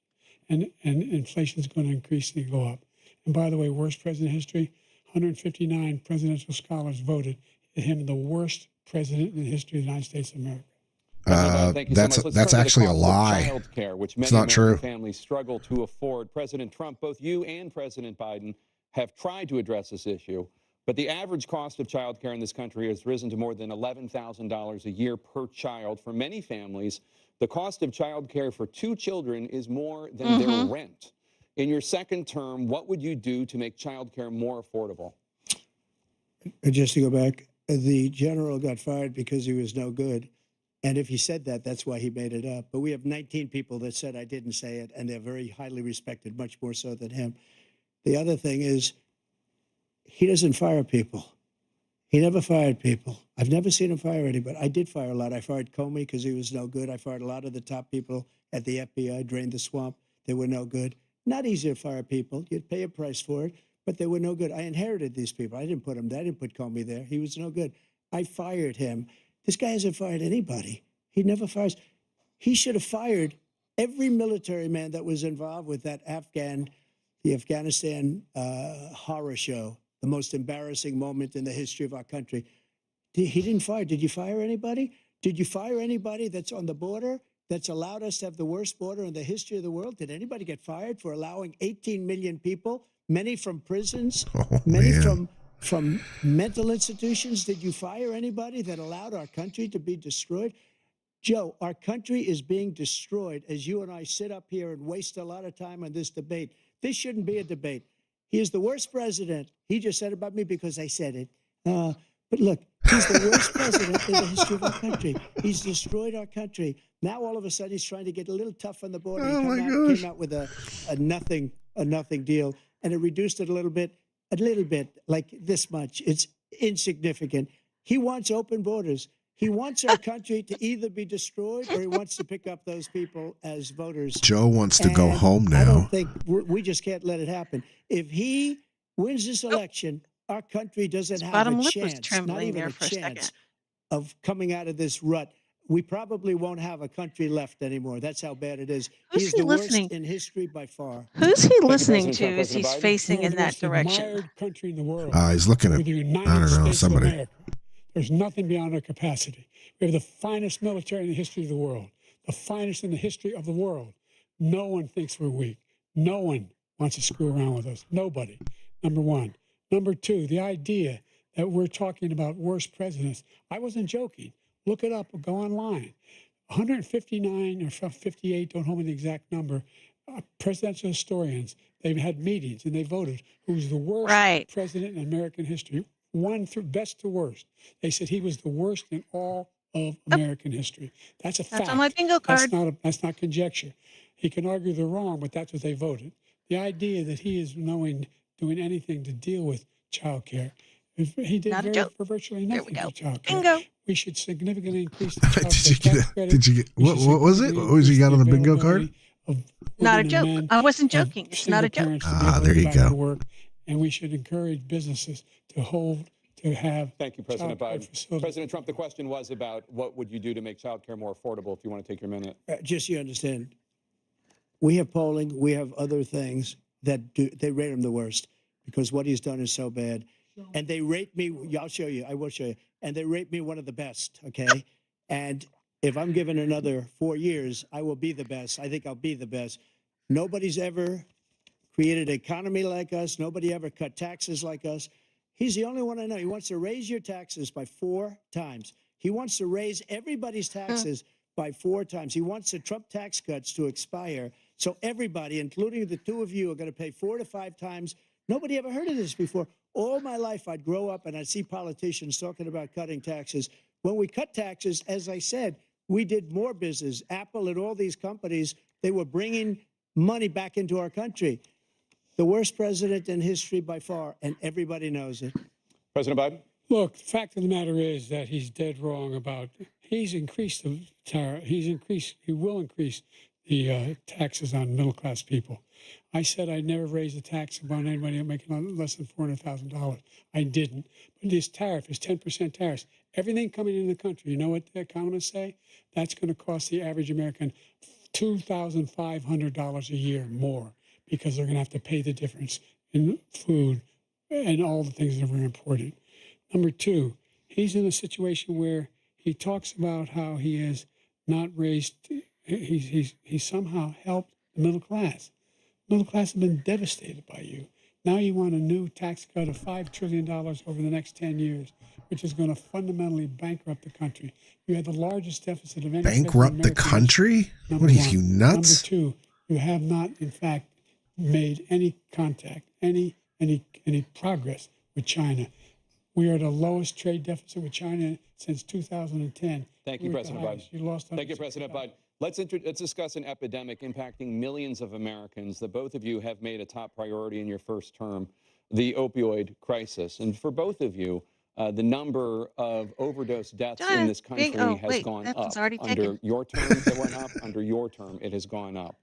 and inflation is going to increasingly go up. And by the way, worst president in history, 159 presidential scholars voted him the worst president in the history of the United States of America.
That's actually a lie.
Childcare, which
it's
many
not true.
Families struggle to afford. President Trump, both you and President Biden have tried to address this issue, but the average cost of childcare in this country has risen to more than $11,000 a year per child. For many families, the cost of childcare for 2 children is more than their rent. In your second term, what would you do to make childcare more affordable?
Just to go back, the general got fired because he was no good. And if he said that, that's why he made it up. But we have 19 people that said I didn't say it, and they're very highly respected, much more so than him. The other thing is, he doesn't fire people. He never fired people. I've never seen him fire anybody. I did fire a lot. I fired Comey because he was no good. I fired a lot of the top people at the FBI, drained the swamp. They were no good. Not easy to fire people. You'd pay a price for it, but they were no good. I inherited these people. I didn't put them there. I didn't put Comey there. He was no good. I fired him. This guy hasn't fired anybody. He never fires. He should have fired every military man that was involved with that the Afghanistan horror show, the most embarrassing moment in the history of our country. He didn't fire. Did you fire anybody? Did you fire anybody that's on the border that's allowed us to have the worst border in the history of the world? Did anybody get fired for allowing 18 million people, many from prisons, many from mental institutions? Did you fire anybody that allowed our country to be destroyed? Joe, our country is being destroyed as you and I sit up here and waste a lot of time on this debate. This shouldn't be a debate. He is the worst president. He just said about me because I said it. But look, he's the worst president in the history of our country. He's destroyed our country. Now all of a sudden he's trying to get a little tough on the border. He came out with a nothing deal, and it reduced it a little bit, like this much. It's insignificant. He wants open borders. He wants our country to either be destroyed or he wants to pick up those people as voters.
Joe wants to go home now.
I don't think we just can't let it happen. If he wins this election, our country doesn't have a chance, not even a chance of coming out of this rut. We probably won't have a country left anymore. That's how bad it is. He's the worst in history by far.
Who's he listening to as he's facing in that direction?
Country in the world.
He's looking at, I don't know, somebody.
There's nothing beyond our capacity. We have the finest military in the history of the world, the finest in the history of the world. No one thinks we're weak. No one wants to screw around with us. Nobody. Number one. Number two, the idea that we're talking about worst presidents. I wasn't joking. Look it up or go online. 159 or 58, don't hold me the exact number, presidential historians, they've had meetings and they voted who's the worst president in American history, one through best to worst. They said he was the worst in all of American history. That's a fact.
That's on my bingo card.
That's not conjecture. He can argue they're wrong, but that's what they voted. The idea that he is doing anything to deal with child care, he did for virtually nothing for child care.
Bingo.
We should significantly increase the child care.
Did you get what was it? What was you got on the bingo card?
Not a joke. I wasn't joking. It's not a joke.
There you go.
Work, and we should encourage businesses to have.
Thank you, President Biden. President Trump, the question was about what would you do to make child care more affordable, if you want to take your minute.
Just so you understand, we have polling, we have other things that they rate him the worst because what he's done is so bad. And they rate me, I'll show you, I will show you. And they rate me one of the best, okay? And if I'm given another 4 years, I will be the best. I think I'll be the best. Nobody's ever created an economy like us. Nobody ever cut taxes like us. He's the only one I know. He wants to raise your taxes by 4 times. He wants to raise everybody's taxes by 4 times. He wants the Trump tax cuts to expire. So everybody, including the two of you, are going to pay 4 to 5 times. Nobody ever heard of this before. All my life, I'd grow up and I'd see politicians talking about cutting taxes. When we cut taxes, as I said, we did more business. Apple and all these companies, they were bringing money back into our country. The worst president in history by far, and everybody knows it.
President Biden?
Look, the fact of the matter is that he's dead wrong about, he's increased the tariff, he will increase the taxes on middle-class people. I said I'd never raise a tax on anybody making less than $400,000. I didn't. But this tariff is 10% tariffs. Everything coming into the country, you know what the economists say? That's going to cost the average American $2,500 a year more because they're going to have to pay the difference in food and all the things that are very important. Number two, he's in a situation where he talks about how he has not raised, he's somehow helped the middle class. Middle class have been devastated by you. Now you want a new tax cut of $5 trillion over the next 10 years, which is going to fundamentally bankrupt the country. You had the largest deficit of any
bankrupt the country? What are you, nuts?
Number two, you have not, in fact, made any contact, any progress with China. We are the lowest trade deficit with China since 2010.
Thank you, President Biden. Thank you, President Biden. Let's discuss an epidemic impacting millions of Americans that both of you have made a top priority in your first term, the opioid crisis. And for both of you, the number of overdose deaths in this country has gone up. Under your term, it went up. Under your term, it has gone up.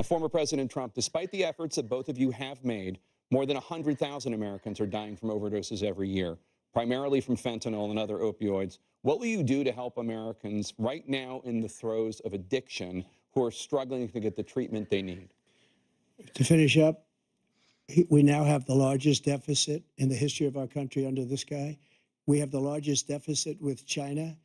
Former President Trump, despite the efforts that both of you have made, more than 100,000 Americans are dying from overdoses every year, primarily from fentanyl and other opioids. What will you do to help Americans right now in the throes of addiction who are struggling to get the treatment they need?
To finish up, we now have the largest deficit in the history of our country under this guy. We have the largest deficit with China.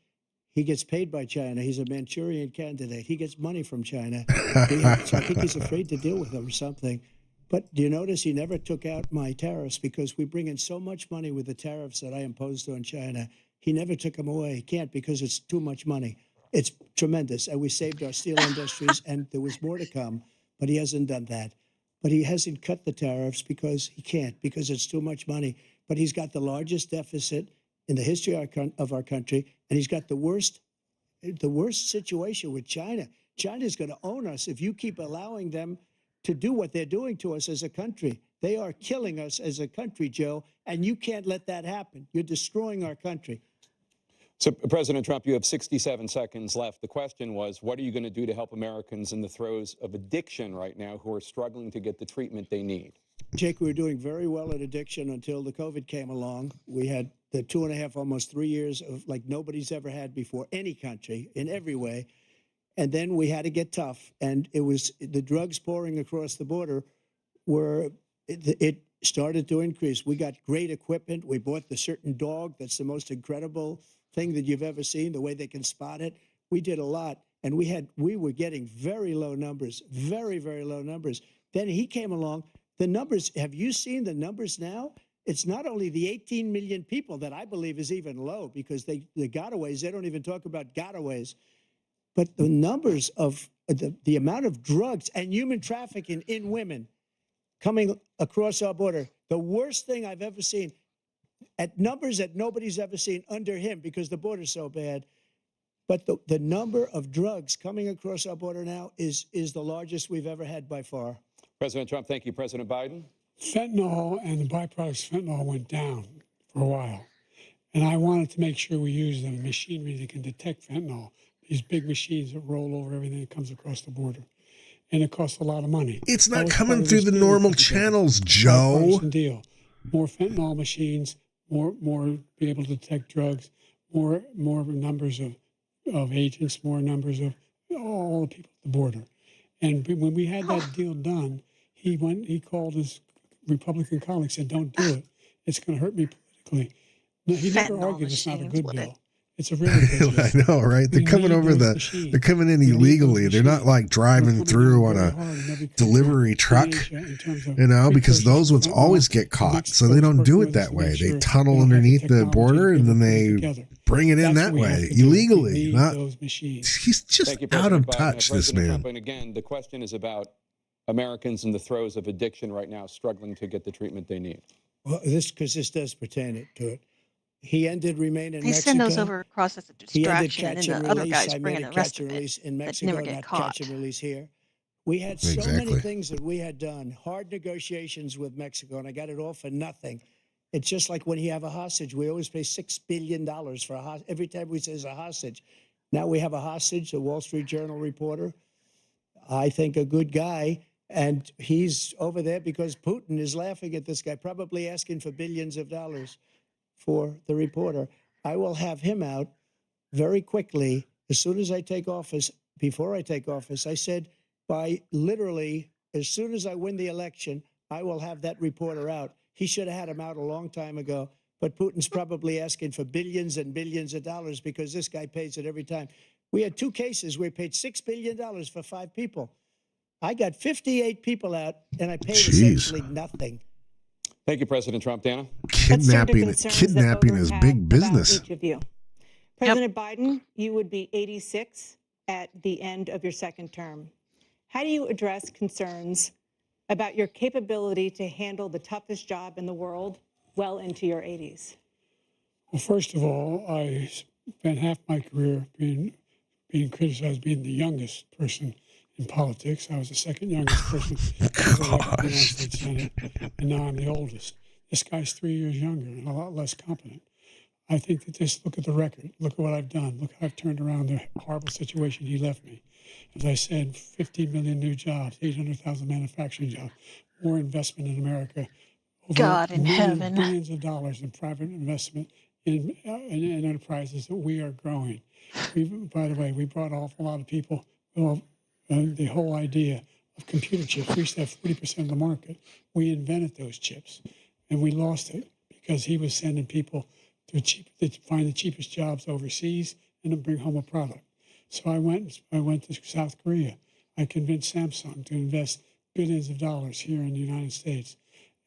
He gets paid by China. He's a Manchurian candidate. He gets money from China. So I think he's afraid to deal with them or something. But do you notice he never took out my tariffs because we bring in so much money with the tariffs that I imposed on China. He never took them away. He can't because it's too much money. It's tremendous. And we saved our steel industries, and there was more to come. But he hasn't done that. But he hasn't cut the tariffs because he can't, because it's too much money. But he's got the largest deficit in the history of our country, and he's got the worst situation with China. China's going to own us if you keep allowing them to do what they're doing to us as a country. They are killing us as a country, Joe, and you can't let that happen. You're destroying our country.
So, President Trump, you have 67 seconds left. The question was, what are you going to do to help Americans in the throes of addiction right now who are struggling to get the treatment they need?
Jake, we were doing very well at addiction until the COVID came along. We had the 2.5, almost 3 years of like nobody's ever had before, any country, in every way. And then we had to get tough. And it was the drugs pouring across the border it started to increase. We got great equipment. We bought the certain dog that's the most incredible thing that you've ever seen, the way they can spot it. We did a lot. And we were getting very low numbers, very, very low numbers. Then he came along. The numbers, have you seen the numbers now? it's not only the 18 million people that I believe is even low, because the gotaways, they don't even talk about gotaways, but the numbers of the amount of drugs and human trafficking in women coming across our border, the worst thing I've ever seen, at numbers that nobody's ever seen under him, because the border's so bad. But the number of drugs coming across our border now is the largest we've ever had by far.
President Trump, thank you. President Biden?
Fentanyl and the byproducts of fentanyl went down for a while. And I wanted to make sure we use the machinery that can detect fentanyl, these big machines that roll over everything that comes across the border. And it costs a lot of money.
It's not coming through the normal channels, Joe.
Deal. More fentanyl machines, more be able to detect drugs, more numbers of agents, more numbers of all the people at the border. And when we had that deal done, he called his Republican colleagues and said, "Don't do it. It's going to hurt me politically." No, he never argued it's not a good bill. It's a really good deal.
I know, right? They're coming they're coming in illegally. They're not like driving through on a delivery truck, because those ones always get caught. So they don't do it that way. They tunnel underneath the border and then they bring it in that way illegally. He's just out of touch, this man.
And again, the question is about Americans in the throes of addiction right now, struggling to get the treatment they need.
Well, this does pertain to it. He ended Remain in Mexico.
They send those over across as a distraction, and
catch
then
and
the other
release.
guys
I
bring
made
in
a
the rest
catch and
of
release
it
in
that
Mexico,
never get
not
caught.
catch and release here. We had so many things that we had done, hard negotiations with Mexico, and I got it all for nothing. It's just like when you have a hostage, we always pay $6 billion for a hostage. Every time we say it's a hostage. Now we have a hostage, a Wall Street Journal reporter, I think a good guy, and he's over there because Putin is laughing at this guy, probably asking for billions of dollars for the reporter. I will have him out very quickly as soon as I take office. Before I take office, I said by literally as soon as I win the election, I will have that reporter out. He should have had him out a long time ago, but Putin's probably asking for billions and billions of dollars because this guy pays it every time. We had 2 cases where he paid $6 billion for 5 people. I got 58 people out, and I paid essentially nothing.
Thank you, President Trump. Dana?
Kidnapping is big business.
Each of you. President Biden, you would be 86 at the end of your second term. How do you address concerns about your capability to handle the toughest job in the world well into your 80s?
Well, first of all, I spent half my career being criticized being the youngest person in politics. I was the second youngest person in the United States Senate, and now I'm the oldest. This guy's 3 years younger and a lot less competent. I think that just look at the record. Look at what I've done. Look how I've turned around the horrible situation he left me. As I said, 15 million new jobs, 800,000 manufacturing jobs, more investment in America. Over
God in heaven.
Billions of dollars in private investment in enterprises that we are growing. By the way, we brought an awful lot of people. Well, the whole idea of computer chips, we used to have 40% of the market. We invented those chips, and we lost it because he was sending people to find the cheapest jobs overseas and then bring home a product. So I went to South Korea. I convinced Samsung to invest billions of dollars here in the United States.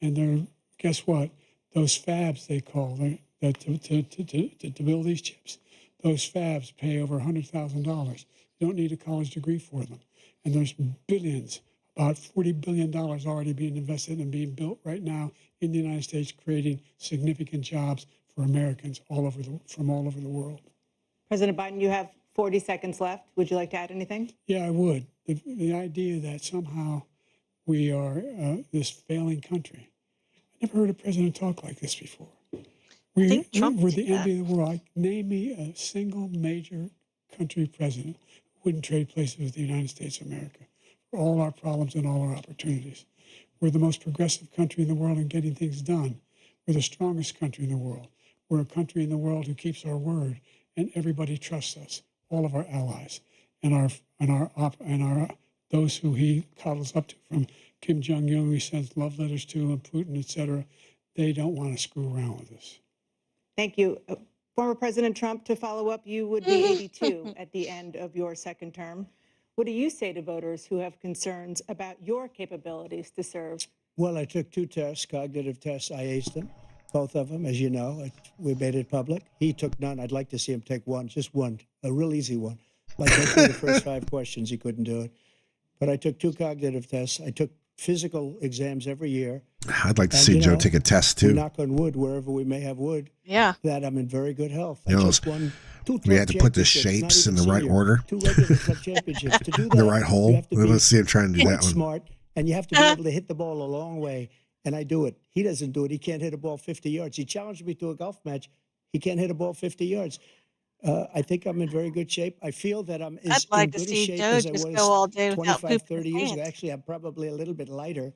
And guess what? Those fabs, they call that to build these chips, those fabs pay over $100,000. You don't need a college degree for them. And there's billions, about $40 billion already being invested and being built right now in the United States, creating significant jobs for Americans from all over the world.
President Biden, you have 40 seconds left. Would you like to add anything?
Yeah, I would. The idea that somehow we are this failing country. I never heard a president talk like this before. We're the envy of the world. Name me a single major country president who wouldn't trade places with the United States of America for all our problems and all our opportunities. We're the most progressive country in the world in getting things done. We're the strongest country in the world. We're a country in the world who keeps our word, and everybody trusts us. All of our allies and those who he coddles up to, from Kim Jong-un, he sends love letters to, and Putin, etc. They don't want to screw around with us.
Thank you. Former President Trump, to follow up, you would be 82 at the end of your second term. What do you say to voters who have concerns about your capabilities to serve?
Well, I took 2 tests, cognitive tests. I aced them. both of them, as you know. We made it public. He took none. I'd like to see him take one, just one, a real easy one. Like go through the first 5 questions, he couldn't do it. But I took 2 cognitive tests. I took physical exams every year.
I'd like to see Joe take a test too.
Knock on wood, wherever we may have wood.
Yeah.
That I'm in very good health.
You know, we had to put the shapes in the right order.
2 regular club championships. To do that,
the right hole. Let's see him trying to do that one.
Smart, and you have to be able to hit the ball a long way. And I do it. He doesn't do it. He can't hit a ball 50 yards. He challenged me to a golf match. He can't hit a ball 50 yards. I think I'm in very good shape. I feel that I'm as
I'd like
in
to
good a
see
shape
Joe
as I
just
was
go all day without
25,
pooping
30
his
years ago.
pants.
Actually, I'm probably a little bit lighter,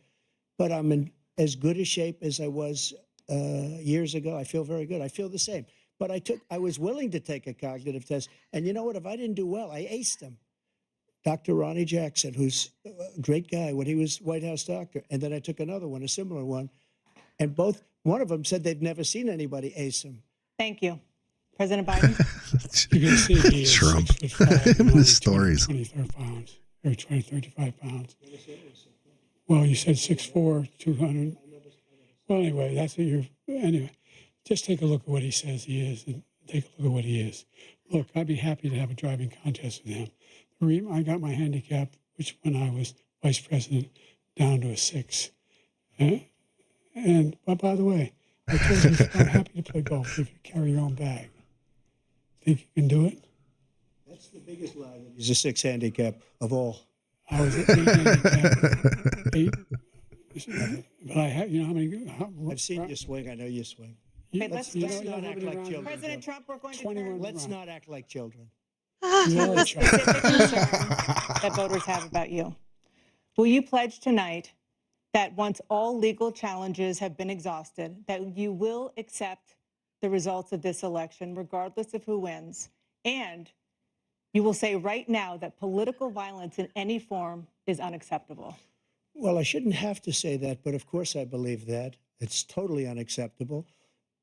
but I'm in as good a shape as I was years ago. I feel very good. I feel the same. But I was willing to take a cognitive test. And you know what? If I didn't do well, I aced him. Dr. Ronnie Jackson, who's a great guy when he was White House doctor. And then I took another one, a similar one. And one of them said they've never seen anybody ace him.
Thank you. President Biden?
You can see he is
Trump.
6'5",
His stories.
25 pounds, or 35 pounds. Well, you said 6'4", 200. Well, anyway, that's what you're, anyway. Just take a look at what he says he is and take a look at what he is. Look, I'd be happy to have a driving contest with him. I got my handicap, which when I was vice president, down to a 6. But by the way, I told you I'm happy to play golf if you carry your own bag. Think you can do it?
That's the biggest lie. He's a 6 handicap of all.
I was at 8 handicap. 8. But I have, you know how many?
I've seen you swing. I know you swing.
Hey, let's
not act like children.
President Trump, we're going to
21
turn
Let's not act like children.
to a specific concern that voters have about you. Will you pledge tonight that once all legal challenges have been exhausted, that you will accept the results of this election, regardless of who wins, and you will say right now that political violence in any form is unacceptable?
Well, I shouldn't have to say that, but of course I believe that. It's totally unacceptable.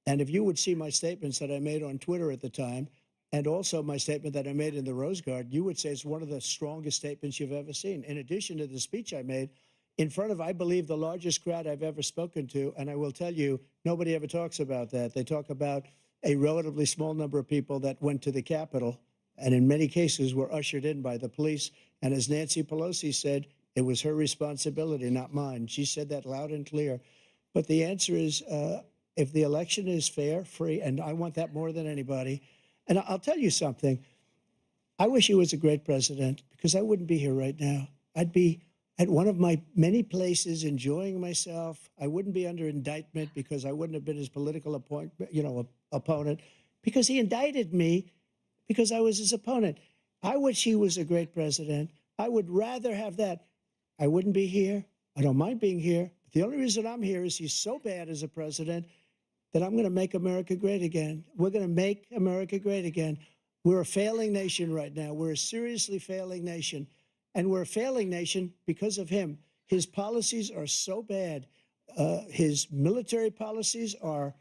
And if you would see my statements that I made on Twitter at the time, and also my statement that I made in the Rose Garden, you would say it's one of the strongest statements you've ever seen. In addition to the speech I made in front of, I believe, the largest crowd I've ever spoken to. And I will tell you, nobody ever talks about that. They talk about a relatively small number of people that went to the Capitol and in many cases were ushered in by the police. And as Nancy Pelosi said, it was her responsibility, not mine. She said that loud and clear. But the answer is, if the election is fair, free, and I want that more than anybody. And I'll tell you something. I wish he was a great president because I wouldn't be here right now. I'd be at one of my many places enjoying myself. I wouldn't be under indictment because I wouldn't have been his political opponent because he indicted me because I was his opponent. I wish he was a great president. I would rather have that. I wouldn't be here. I don't mind being here. But the only reason I'm here is he's so bad as a president that I'm going to make America great again. We're going to make America great again. We're a failing nation right now. We're a seriously failing nation. And we're a failing nation because of him. His policies are so bad. His military policies are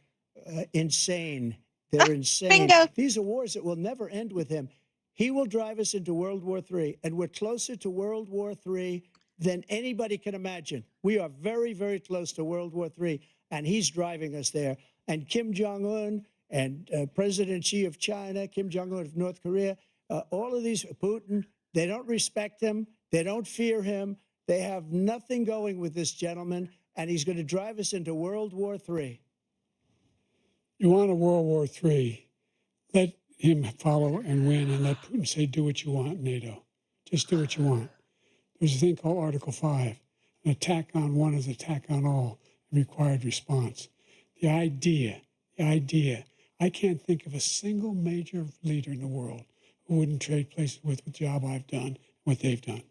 insane. They're insane.
Bingo.
These are wars that will never end with him. He will drive us into World War III. And we're closer to World War III than anybody can imagine. We are very, very close to World War III. And he's driving us there. And Kim Jong-un and President Xi of China, Kim Jong-un of North Korea, all of these, Putin, they don't respect him. They don't fear him. They have nothing going with this gentleman, and he's going to drive us into World War III.
You want a World War III, let him follow and win, and let Putin say, do what you want, NATO. Just do what you want. There's a thing called Article 5. An attack on one is an attack on all, a required response. The idea, I can't think of a single major leader in the world who wouldn't trade places with the job I've done, what they've done.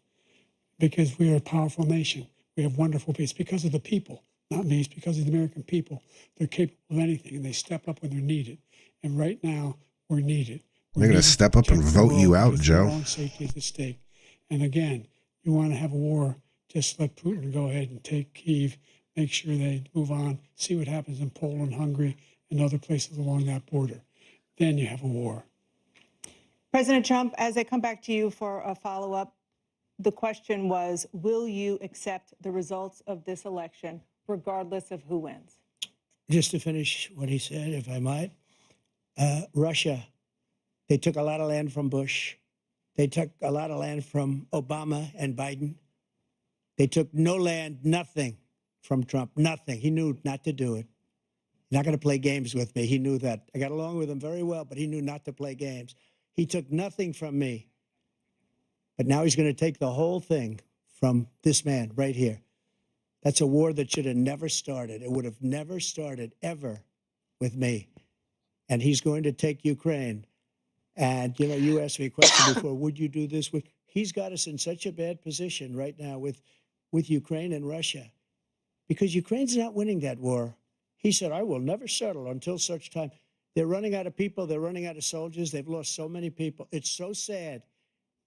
Because we are a powerful nation. We have wonderful people. It's because of the people, not me. It's because of the American people. They're capable of anything, and they step up when they're needed. And right now, we're needed.
They're going to step up and vote you out, Joe.
Their own safety is at stake. And again, you want to have a war, just let Putin go ahead and take Kyiv, make sure they move on, see what happens in Poland, Hungary, and other places along that border. Then you have a war.
President Trump, as I come back to you for a follow-up, the question was, will you accept the results of this election, regardless of who wins?
just to finish what he said, if I might, Russia, they took a lot of land from Bush. They took a lot of land from Obama and Biden. They took no land, nothing from Trump, nothing. He knew not to do it. He's not going to play games with me. He knew that. I got along with him very well, but he knew not to play games. He took nothing from me. But now he's going to take the whole thing from this man right here. That's a war that should have never started. It would have never started ever with me. And he's going to take Ukraine. And, you know, you asked me a question before, would you do this? He's got us in such a bad position right now with Ukraine and Russia, because Ukraine's not winning that war. He said, I will never settle until such time. They're running out of people. They're running out of soldiers. They've lost so many people. It's so sad.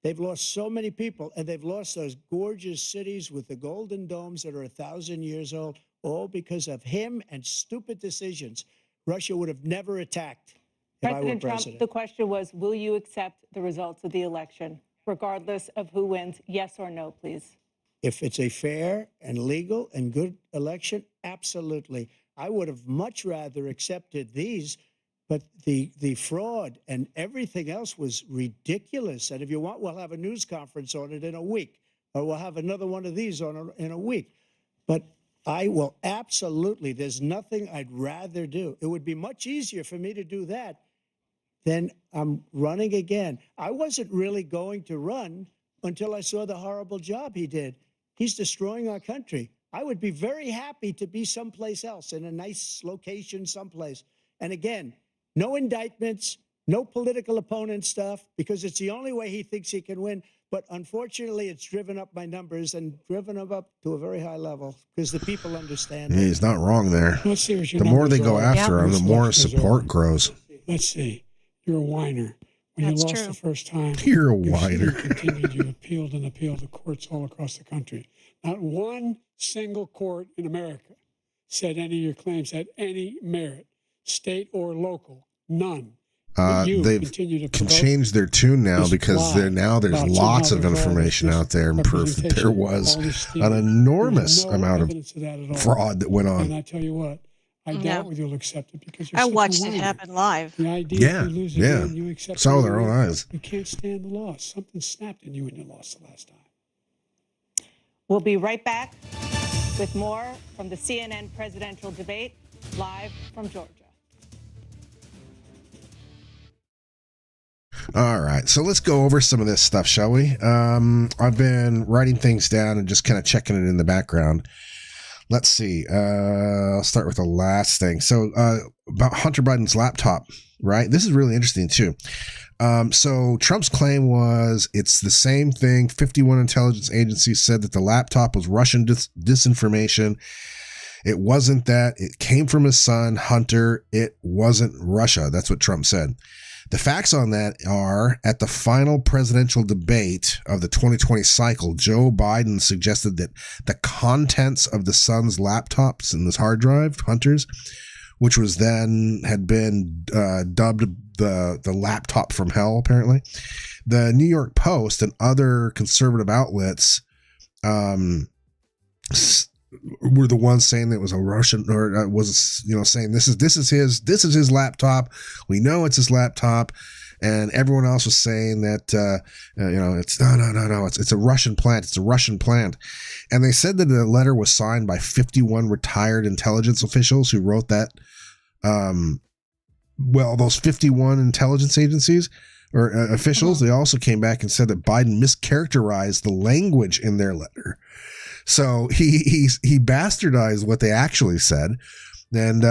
They've lost so many people, and they've lost those gorgeous cities with the golden domes that are 1,000 years old, all because of him and stupid decisions. Russia would have never attacked if I were
President Trump,
president.
the question was, will you accept the results of the election, regardless of who wins? Yes or no, please.
If it's a fair and legal and good election, absolutely. I would have much rather accepted these, but the fraud and everything else was ridiculous. And if you want, we'll have a news conference on it in a week, or we'll have another one of these in a week. But I will absolutely, there's nothing I'd rather do. It would be much easier for me to do that than I'm running again. I wasn't really going to run until I saw the horrible job he did. He's destroying our country. I would be very happy to be someplace else, in a nice location someplace. And again, no indictments, no political opponent stuff, because it's the only way he thinks he can win. But unfortunately, it's driven up my numbers and driven them up to a very high level because the people understand.
Yeah, he's not wrong there.
Let's see what your
The more they
numbers
go
are.
after him, the more support
Over.
grows.
Let's see. You're a whiner. When
That's
you lost
true.
the first time,
You're a
you
whiner.
continued. You appealed and appealed to courts all across the country. Not one single court in America said any of your claims had any merit, state or local. None.
They've can change their tune now because there's lots of information out there and proof that there was an enormous amount of fraud that went on.
And I tell you what, I doubt whether you'll accept it because you're
I
such a
watched it
whiner.
happen live.
The idea if you lose again, you accept
saw with
it.
our own eyes.
You can't stand the loss. Something snapped in you when you lost the last time.
We'll be right back with more from the CNN presidential debate, live from Georgia.
All right, so let's go over some of this stuff, shall we? I've been writing things down and just kind of checking it in the background. Let's see. I'll start with the last thing. So about Hunter Biden's laptop, right? This is really interesting too. So Trump's claim was it's the same thing. 51 intelligence agencies said that the laptop was Russian disinformation. It wasn't that. It came from his son, Hunter. It wasn't Russia. That's what Trump said. The facts on that are, at the final presidential debate of the 2020 cycle, Joe Biden suggested that the contents of the son's laptops and this hard drive, Hunter's, which was then had been dubbed the laptop from hell, apparently. The New York Post and other conservative outlets were the ones saying that it was a Russian, or was, saying this is his laptop. We know it's his laptop, and everyone else was saying that it's no, it's a Russian plant. It's a Russian plant, and they said that the letter was signed by 51 retired intelligence officials who wrote that. Those 51 intelligence agencies or officials, they also came back and said that Biden mischaracterized the language in their letter. So he bastardized what they actually said, and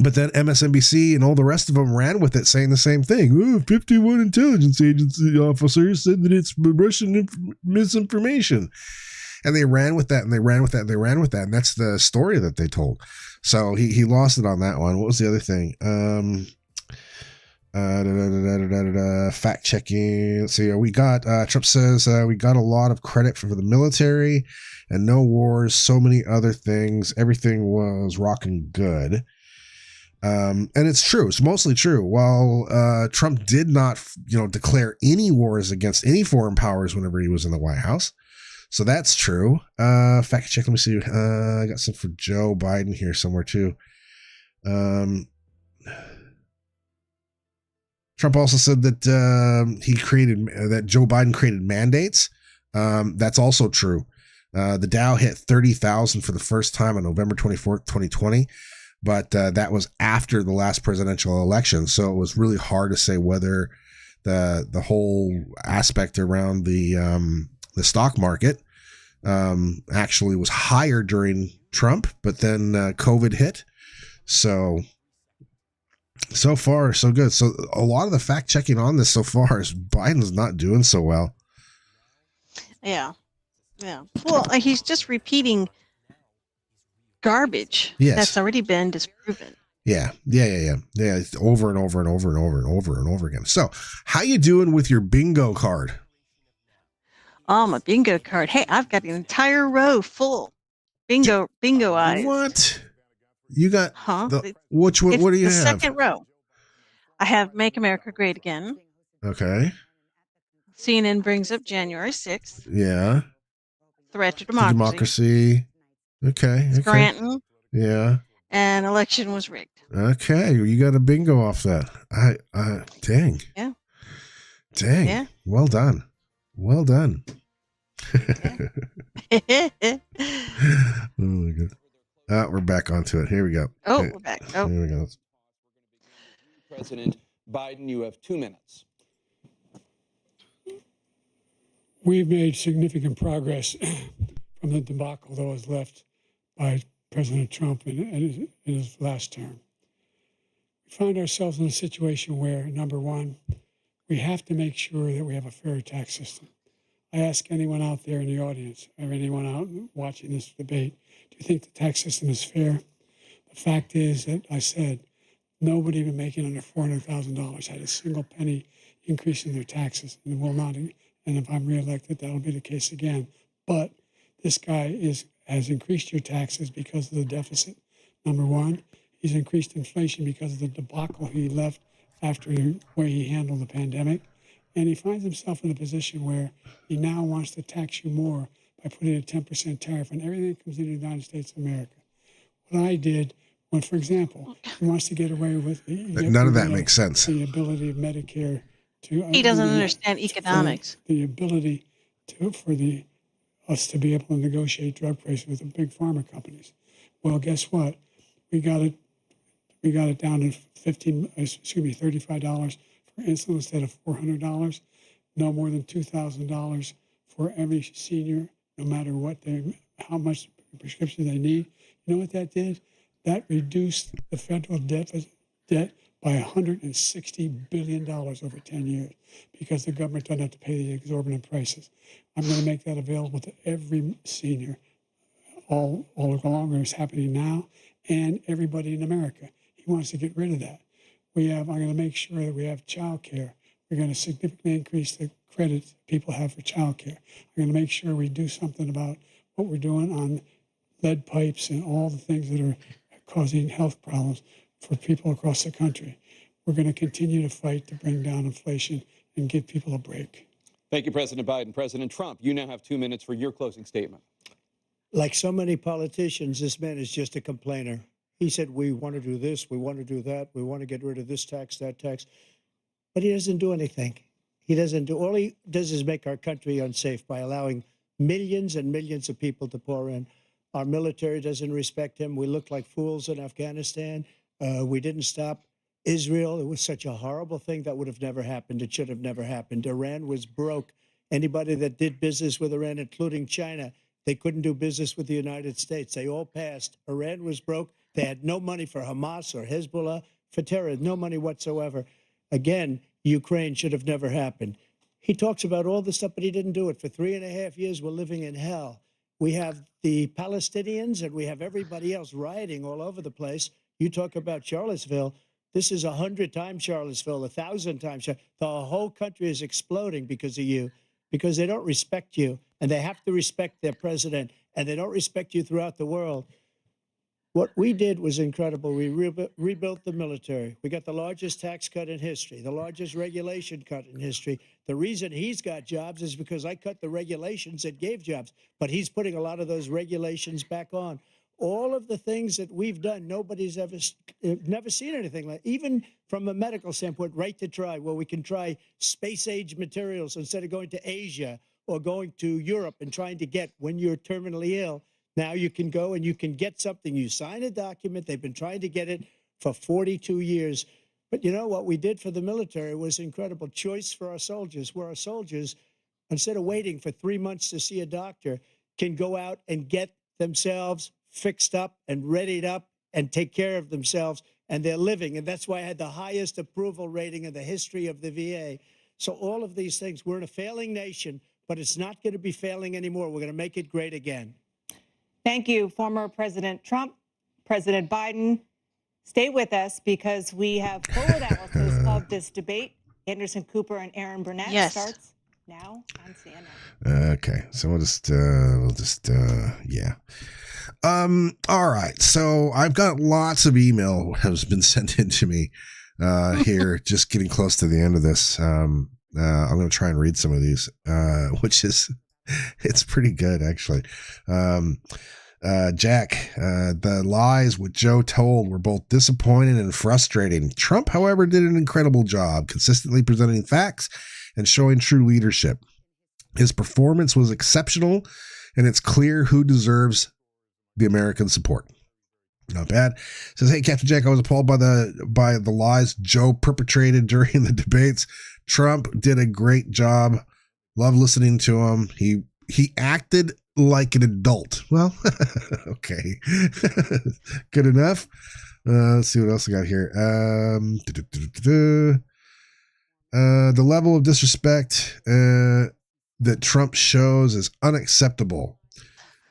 but then MSNBC and all the rest of them ran with it, saying the same thing. 51 intelligence agency officers said that it's Russian misinformation, and they ran with that, and they ran with that, and they ran with that, and that's the story that they told. So he lost it on that one. What was the other thing? Fact checking. Let's see. We got Trump says we got a lot of credit for the military and no wars, so many other things. Everything was rocking good. And it's true. It's mostly true. While Trump did not, declare any wars against any foreign powers whenever he was in the White House. So that's true. Fact check. Let me see. I got some for Joe Biden here somewhere too. Trump also said that that Joe Biden created mandates. That's also true. The Dow hit 30,000 for the first time on November 24th, 2020, but that was after the last presidential election. So it was really hard to say whether the whole aspect around the stock market actually was higher during Trump, but then COVID hit. So far, so good. So a lot of the fact checking on this so far is Biden's not doing so well.
Yeah. Well, he's just repeating garbage that's already been disproven.
Yeah. It's over and over and over and over and over and over again. So, how you doing with your bingo card?
Oh, my bingo card. Hey, I've got an entire row full. Bingo eyes.
What? You got which one? What do you have?
The second row. I have Make America Great Again.
Okay.
CNN brings up January 6th.
Yeah.
Threat to democracy.
Okay.
Scranton.
Yeah.
And election was rigged.
Okay, you got a bingo off that. Dang.
Yeah.
Dang. Yeah. Well done. Yeah. Oh my God. We're back onto it. Here we go.
Oh, we're back. Oh.
Here we go.
President Biden, you have 2 minutes.
We've made significant progress from the debacle that was left by President Trump in his last term. We find ourselves in a situation where, number one, we have to make sure that we have a fair tax system. I ask anyone out there in the audience or anyone out watching this debate, do you think the tax system is fair? The fact is that I said nobody even making under $400,000 had a single penny increase in their taxes and will not. And if I'm reelected, that'll be the case again. But this guy has increased your taxes because of the deficit. Number one, he's increased inflation because of the debacle he left after the way he handled the pandemic. And he finds himself in a position where he now wants to tax you more by putting a 10% tariff on everything that comes into the United States of America. What I did, when, for example, he wants to get away with...
None of that makes sense.
The ability of Medicare to...
He doesn't understand economics.
The ability for us to be able to negotiate drug prices with the big pharma companies. Well, guess what? We got it down to $35 for insulin instead of $400. No more than $2,000 for every senior, no matter how much prescription they need. You know what that did? That reduced the federal debt by $160 billion over 10 years because the government doesn't have to pay the exorbitant prices. I'm going to make that available to every senior all along. It's happening now, and everybody in America. He wants to get rid of that. I'm going to make sure that we have child care. We're going to significantly increase the credit people have for child care. I'm going to make sure we do something about what we're doing on lead pipes and all the things that are causing health problems for people across the country. We're going to continue to fight to bring down inflation and give people a break.
Thank you, President Biden. President Trump, you now have 2 minutes for your closing statement.
Like so many politicians, this man is just a complainer. He said, we want to do this, we want to do that, we want to get rid of this tax, that tax. But he doesn't do anything. All he does is make our country unsafe by allowing millions and millions of people to pour in. Our military doesn't respect him. We look like fools in Afghanistan. We didn't stop Israel. It was such a horrible thing that would have never happened. It should have never happened. Iran was broke. Anybody that did business with Iran, including China, they couldn't do business with the United States. They all passed. Iran was broke. They had no money for Hamas or Hezbollah, for terror, no money whatsoever. Again, Ukraine should have never happened. He talks about all this stuff, but he didn't do it. For 3.5 years, we're living in hell. We have the Palestinians and we have everybody else rioting all over the place. You talk about Charlottesville. This is 100 times Charlottesville, 1,000 times. The whole country is exploding because of you, because they don't respect you, and they have to respect their president, and they don't respect you throughout the world. What we did was incredible. We rebuilt the military. We got the largest tax cut in history, the largest regulation cut in history. The reason he's got jobs is because I cut the regulations that gave jobs, but he's putting a lot of those regulations back on. all of the things that we've done, nobody's never seen anything like, even from a medical standpoint, right to try, where we can try space age materials instead of going to Asia or going to Europe and trying to get, when you're terminally ill, now you can go and you can get something. You sign a document. They've been trying to get it for 42 years. But you know what we did for the military was incredible. Choice for our soldiers, where our soldiers, instead of waiting for 3 months to see a doctor, can go out and get themselves fixed up and readied up and take care of themselves, and they're living. And that's why I had the highest approval rating in the history of the VA. So all of these things, we're in a failing nation, but it's not going to be failing anymore. We're going to make it great again.
Thank you, former President Trump, President Biden. Stay with us because we have full analysis of this debate. Anderson Cooper and Aaron Burnett starts now on CNN.
Okay, so we'll just yeah. All right. So I've got lots of email has been sent in to me here, just getting close to the end of this. I'm going to try and read some of these, which is, it's pretty good actually. Jack, the lies what Joe told were both disappointing and frustrating. Trump, however, did an incredible job consistently presenting facts and showing true leadership. His performance was exceptional, and it's clear who deserves the American support. Not bad. Says, hey, Captain Jack, I was appalled by the lies Joe perpetrated during the debates. Trump did a great job. Love listening to him. He acted like an adult. Well, okay. Good enough. Let's see what else I got here. The level of disrespect that Trump shows is unacceptable.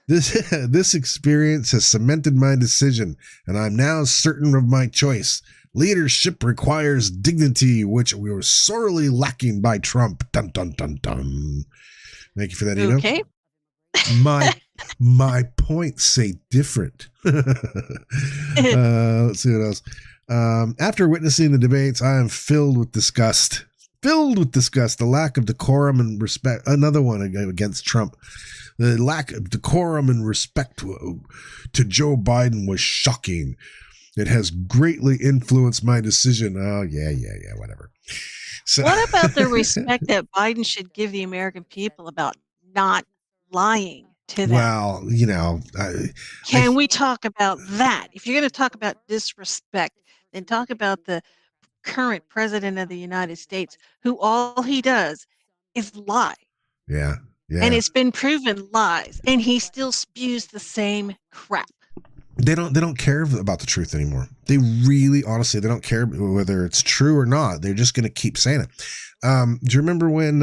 This experience has cemented my decision, and I'm now certain of my choice. Leadership requires dignity, which we were sorely lacking by Trump. Dun, dun, dun, dun. Thank you for that email.
Okay.
My points say different. Let's see what else. After witnessing the debates, I am filled with disgust. The lack of decorum and respect. Another one against Trump. The lack of decorum and respect to Joe Biden was shocking. It has greatly influenced my decision. Oh, yeah, whatever. So,
what about the respect that Biden should give the American people about not lying to them?
Well, you know.
Can we talk about that? If you're going to talk about disrespect, then talk about the current president of the United States, who all he does is lie.
Yeah.
And it's been proven lies, and he still spews the same crap.
They don't care about the truth anymore. They really, honestly, they don't care whether it's true or not. They're just going to keep saying it. Do you remember when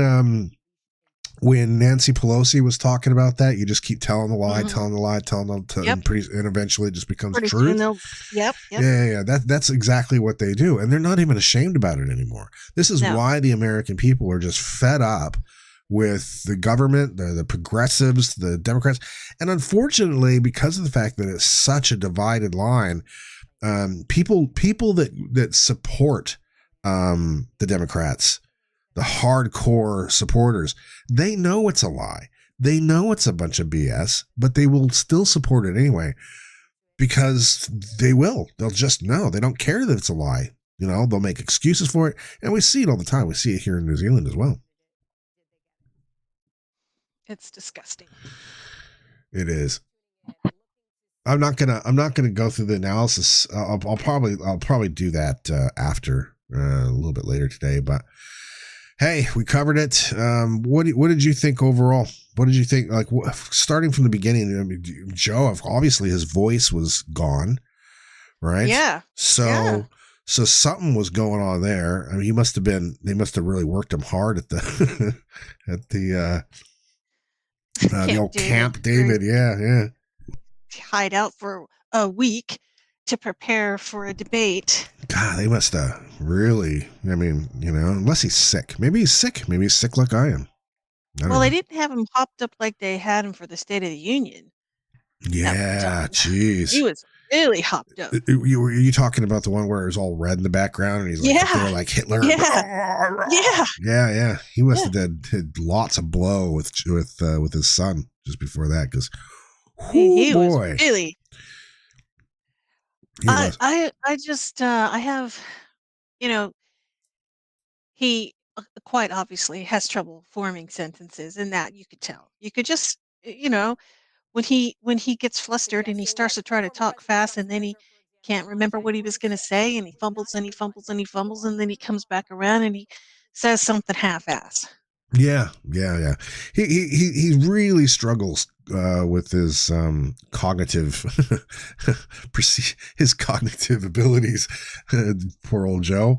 Nancy Pelosi was talking about that? You just keep telling the lie, and eventually it just becomes truth.
Yep.
Yeah. That's exactly what they do, and they're not even ashamed about it anymore. This is why the American people are just fed up with the government, the progressives, the Democrats. And unfortunately, because of the fact that it's such a divided line, people that support the Democrats, the hardcore supporters, they know it's a lie. They know it's a bunch of BS, but they will still support it anyway because they will. They'll just know. They don't care that it's a lie. You know, they'll make excuses for it. And we see it all the time. We see it here in New Zealand as well.
It's disgusting.
It is. I'm not gonna go through the analysis. I'll probably do that after a little bit later today. But hey, we covered it. What did you think overall? What did you think? Like starting from the beginning, I mean, Joe, obviously his voice was gone, right?
Yeah.
So something was going on there. I mean, they must have really worked him hard at the the old Camp David. Yeah.
Hide out for a week to prepare for a debate.
God, they must have really, I mean, you know, unless he's sick. Maybe he's sick. Maybe he's sick like I am.
They didn't have him hopped up like they had him for the State of the Union.
Yeah, jeez.
He was really hopped up.
Were you talking about the one where it was all red in the background and he's like, there like Hitler? Yeah. He must have had lots of blow with his son just before that because
he was really I just I have, you know, he quite obviously has trouble forming sentences, and that you could tell. You could just, when he gets flustered and he starts to try to talk fast, and then he can't remember what he was going to say, and he fumbles and he fumbles and he fumbles, and then he comes back around and he says something half-assed.
Yeah. He really struggles with his cognitive his cognitive abilities. Poor old Joe.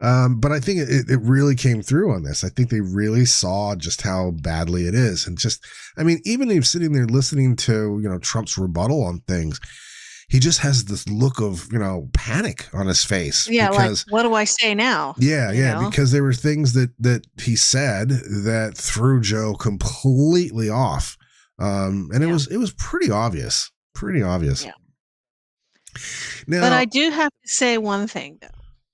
But I think it really came through on this. I think they really saw just how badly it is, and just, I mean, even if sitting there listening to Trump's rebuttal on things, he just has this look of, panic on his face.
Yeah, because, like, what do I say now?
Yeah, because there were things that he said that threw Joe completely off. And it was pretty obvious. Yeah. Now,
but I do have to say one thing, though.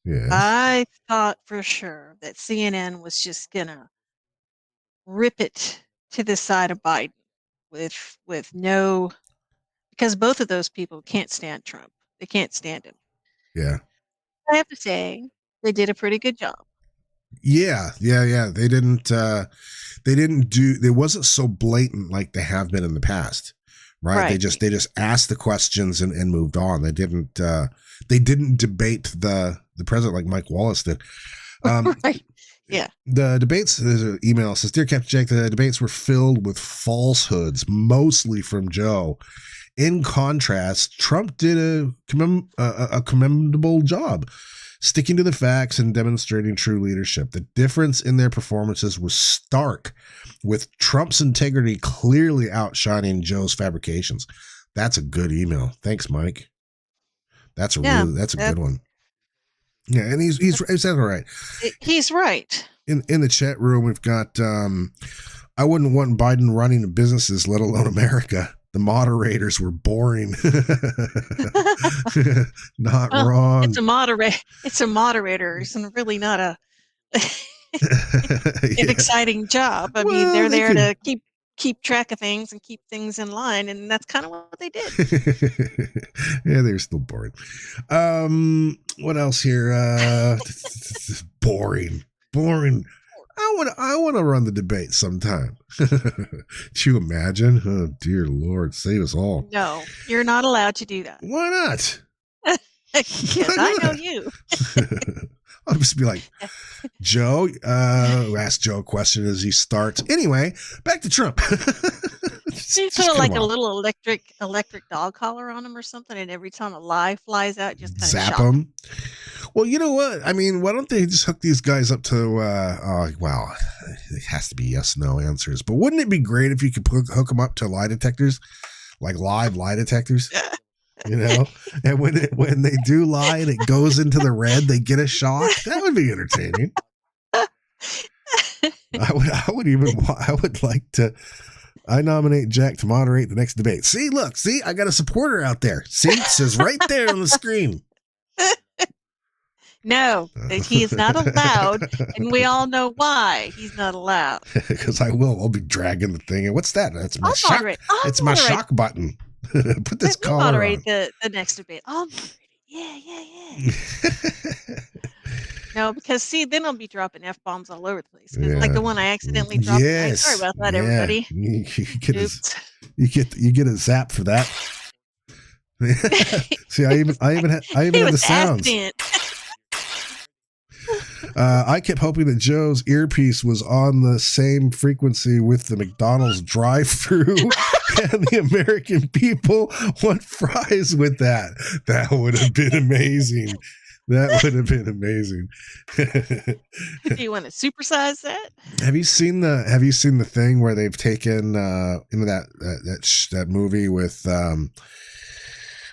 Yeah.
I thought for sure that CNN was just gonna rip it to the side of Biden with no, because both of those people can't stand Trump. They can't stand him.
Yeah.
I have to say they did a pretty good job.
Yeah. They didn't it wasn't so blatant like they have been in the past. Right. They just asked the questions and moved on. They didn't debate the president like Mike Wallace did.
Right. Yeah.
The debates, there's an email says, "Dear Captain Jack, the debates were filled with falsehoods, mostly from Joe. In contrast, Trump did a commendable job sticking to the facts and demonstrating true leadership. The difference in their performances was stark, with Trump's integrity clearly outshining Joe's fabrications." That's a good email. Thanks, Mike. That's a good one. Yeah, and he's all right.
He's right.
In the chat room, we've got I wouldn't want Biden running businesses, let alone America. The moderators were boring. Not wrong.
It's a moderator. It's really not an exciting job. I mean, they're there to keep track of things and keep things in line, and that's kind of what they did.
Yeah, they're still boring. What else here? Boring. I want to run the debate sometime. Could you imagine? Oh, dear Lord, save us all.
No, you're not allowed to do that.
Why not?
Because I know you.
I'll just be like, Joe, ask Joe a question as he starts. Anyway, back to Trump.
You put like a little electric dog collar on him or something, and every time a lie flies out, just kind of
zap him. Well, you know what? I mean, why don't they just hook these guys up to, well, it has to be yes/no answers. But wouldn't it be great if you could hook them up to lie detectors, like live lie detectors? And when they do lie and it goes into the red, they get a shock. That would be entertaining. I would like to. I nominate Jack to moderate the next debate. See, I got a supporter out there. See, it says right there on the screen.
No, he is not allowed, and we all know why he's not allowed.
Because I'll be dragging the thing. And what's that? That's my shock. It's my shock button. Put this collar on.
Moderate the next debate. I'll moderate it. Yeah. No, because see, then I'll be dropping F-bombs all over the place. Like the one I accidentally dropped.
Yes.
Sorry about that, everybody.
You get a zap for that. See, I even had the sounds. I kept hoping that Joe's earpiece was on the same frequency with the McDonald's drive-thru, and the American people want fries with that. That would have been amazing.
Do you want to supersize that?
Have you seen the thing where they've taken into that movie with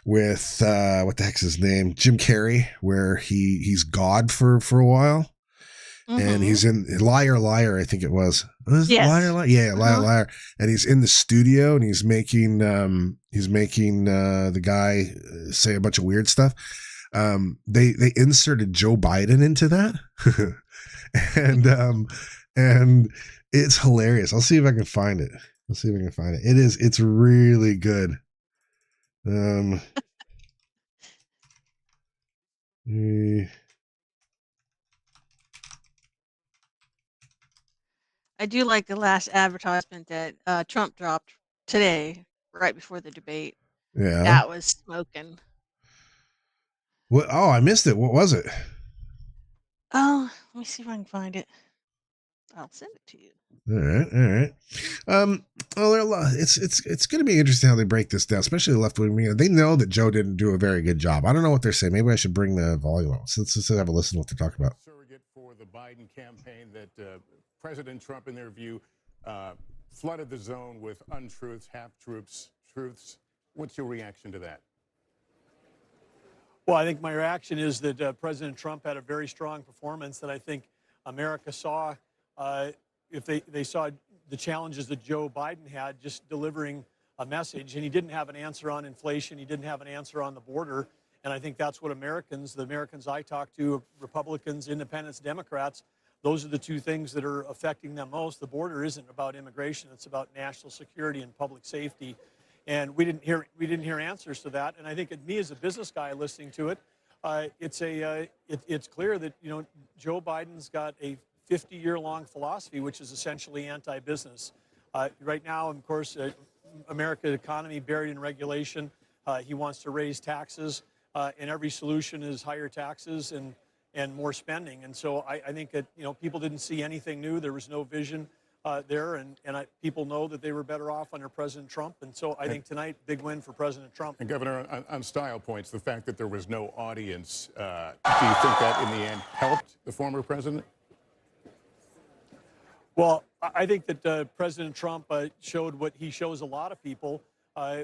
what the heck's his name, Jim Carrey, where he's God for a while, and he's in Liar, I think it was.
Yes.
Liar? Yeah, Liar. And he's in the studio and he's making the guy say a bunch of weird stuff. They inserted Joe Biden into that, and it's hilarious. I'll see if I can find it. It's really good.
I do like the last advertisement that Trump dropped today, right before the debate.
Yeah.
That was smoking.
What? Oh, I missed it. What was it?
Oh, let me see if I can find it. I'll send it to you.
All right. Well, it's going to be interesting how they break this down, especially the left wing media. They know that Joe didn't do a very good job. I don't know what they're saying. Maybe I should bring the volume up. So let's have a listen to what they're talking about.
Surrogate for the Biden campaign that President Trump, in their view, flooded the zone with untruths, half-truths. What's your reaction to that?
Well, I think my reaction is that President Trump had a very strong performance that I think America saw. If they saw the challenges that Joe Biden had just delivering a message, and he didn't have an answer on inflation, he didn't have an answer on the border, and I think that's what the Americans I talk to, Republicans, independents, Democrats, those are the two things that are affecting them most. The border isn't about immigration, it's about national security and public safety, and we didn't hear answers to that. And I think me as a business guy listening to it, it's clear that Joe Biden's got a 50-year-long philosophy, which is essentially anti-business. Right now, of course, America's economy buried in regulation. He wants to raise taxes, and every solution is higher taxes and more spending. And so I think that people didn't see anything new. There was no vision there, and people know that they were better off under President Trump. And so I think tonight, big win for President Trump.
And Governor, on style points, the fact that there was no audience, do you think that in the end helped the former president?
Well, I think that President Trump showed what he shows a lot of people,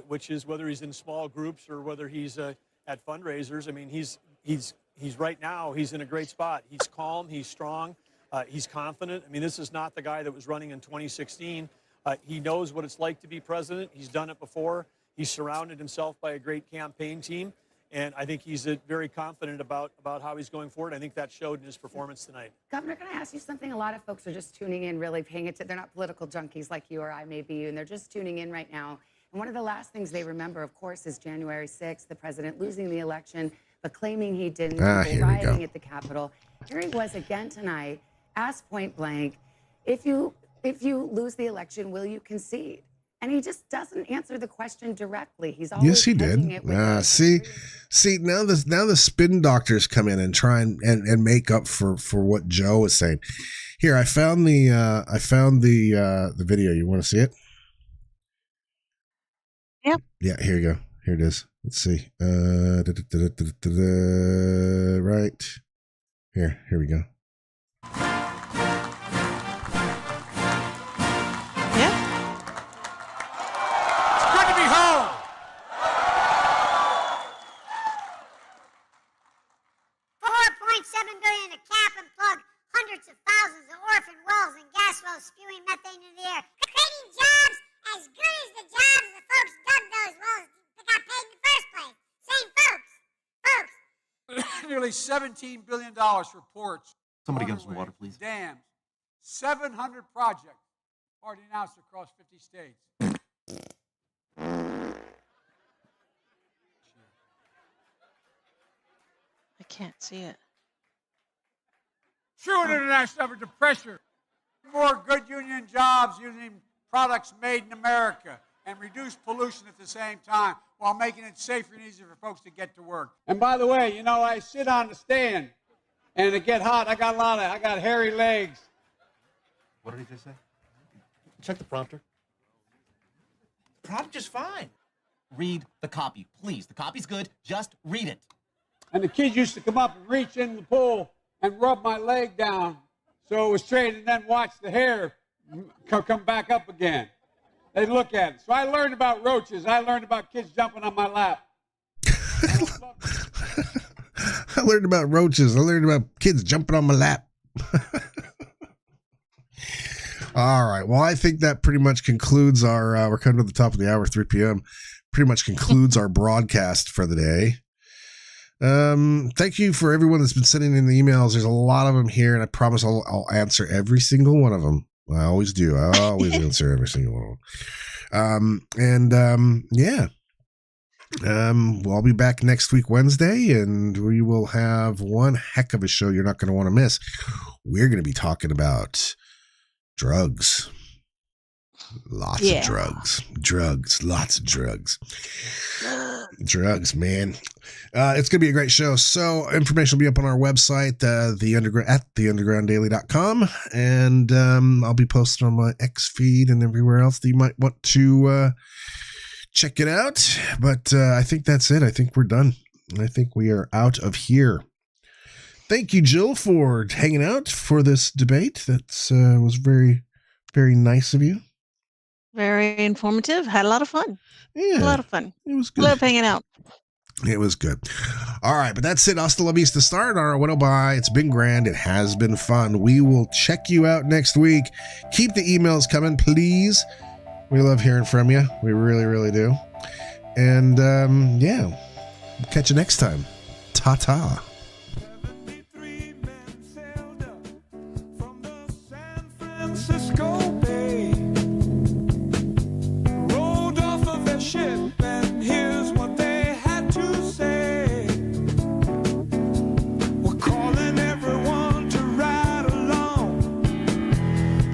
which is whether he's in small groups or whether he's at fundraisers. I mean, he's right now, he's in a great spot. He's calm, he's strong, he's confident. I mean, this is not the guy that was running in 2016. He knows what it's like to be president. He's done it before. He's surrounded himself by a great campaign team. And I think he's very confident about how he's going forward. I think that showed in his performance tonight.
Governor, can I ask you something? A lot of folks are just tuning in, really paying attention. They're not political junkies like you or I may be, and they're just tuning in right now. And one of the last things they remember, of course, is January 6th, the president losing the election, but claiming he didn't, rioting at the Capitol. Here he was again tonight, asked point blank, if you lose the election, will you concede? And he just doesn't answer the question directly. He's always
yes, he did. See, now the spin doctors come in and try and make up for what Joe was saying. Here, I found the video. You want to see it?
Yep.
Yeah, here you go. Here it is. Let's see. Right. Here we go.
Spewing methane into the air, creating jobs as good as the jobs the folks dug those wells that got paid in the first place. Same folks.
Nearly $17 billion for ports.
Somebody give us some water, please.
Dams. 700 projects already announced across 50 states.
I can't see it.
True international effort to pressure more good union jobs using products made in America and reduce pollution at the same time while making it safer and easier for folks to get to work. And by the way, I sit on the stand and it get hot. I got hairy legs.
What did he just say? Check the prompter. The prompter's fine. Read the copy, please. The copy's good. Just read it.
And the kids used to come up and reach in the pool and rub my leg down so it was straight, and then watch the hair come back up again. They'd look at it. So I learned about roaches. I learned about kids jumping on my lap.
I learned about roaches. I learned about kids jumping on my lap. All right. Well, I think that pretty much concludes our, we're coming to the top of the hour, 3 p.m. Pretty much concludes our broadcast for the day. Thank you for everyone that's been sending in the emails. There's a lot of them here, and I promise I'll answer every single one of them. I always do. I always answer every single one of them. Yeah. Well, I'll be back next week, Wednesday, and we will have one heck of a show you're not going to want to miss. We're going to be talking about Drugs. Lots of drugs. Lots of drugs. Drugs, man. It's going to be a great show. So information will be up on our website, theundergrounddaily.com. And I'll be posting on my X feed and everywhere else that you might want to check it out. But I think that's it. I think we're done. I think we are out of here. Thank you, Jill, for hanging out for this debate. That was very, very nice of you.
Very informative. Had a lot of fun.
Yeah.
A lot of fun.
It was good.
Love hanging out.
It was good. All right, but that's it. Hasta la vista, sayonara, bueno, bye. It's been grand. It has been fun. We will check you out next week. Keep the emails coming, please. We love hearing from you. We really, really do. And, yeah, we'll catch you next time. Ta-ta.
Francisco Bay, rolled off of their ship, and here's what they had to say. We're calling everyone to ride along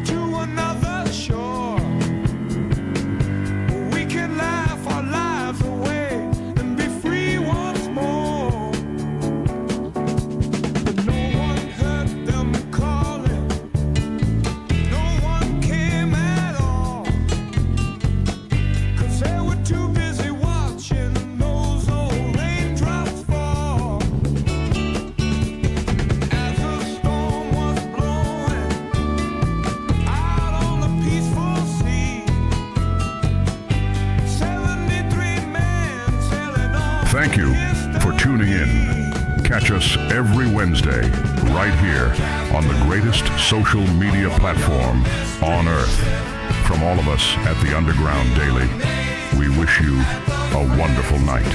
to another shore. We can laugh our lives away and be free once more. But no one heard them calling. Too busy watching those old raindrops fall. As the storm was blowing out on the peaceful sea, 73 men sailing on.
Thank you for tuning in. Catch us every Wednesday right here on the greatest social media platform on earth. From all of us at the Underground Daily, we wish you a wonderful night.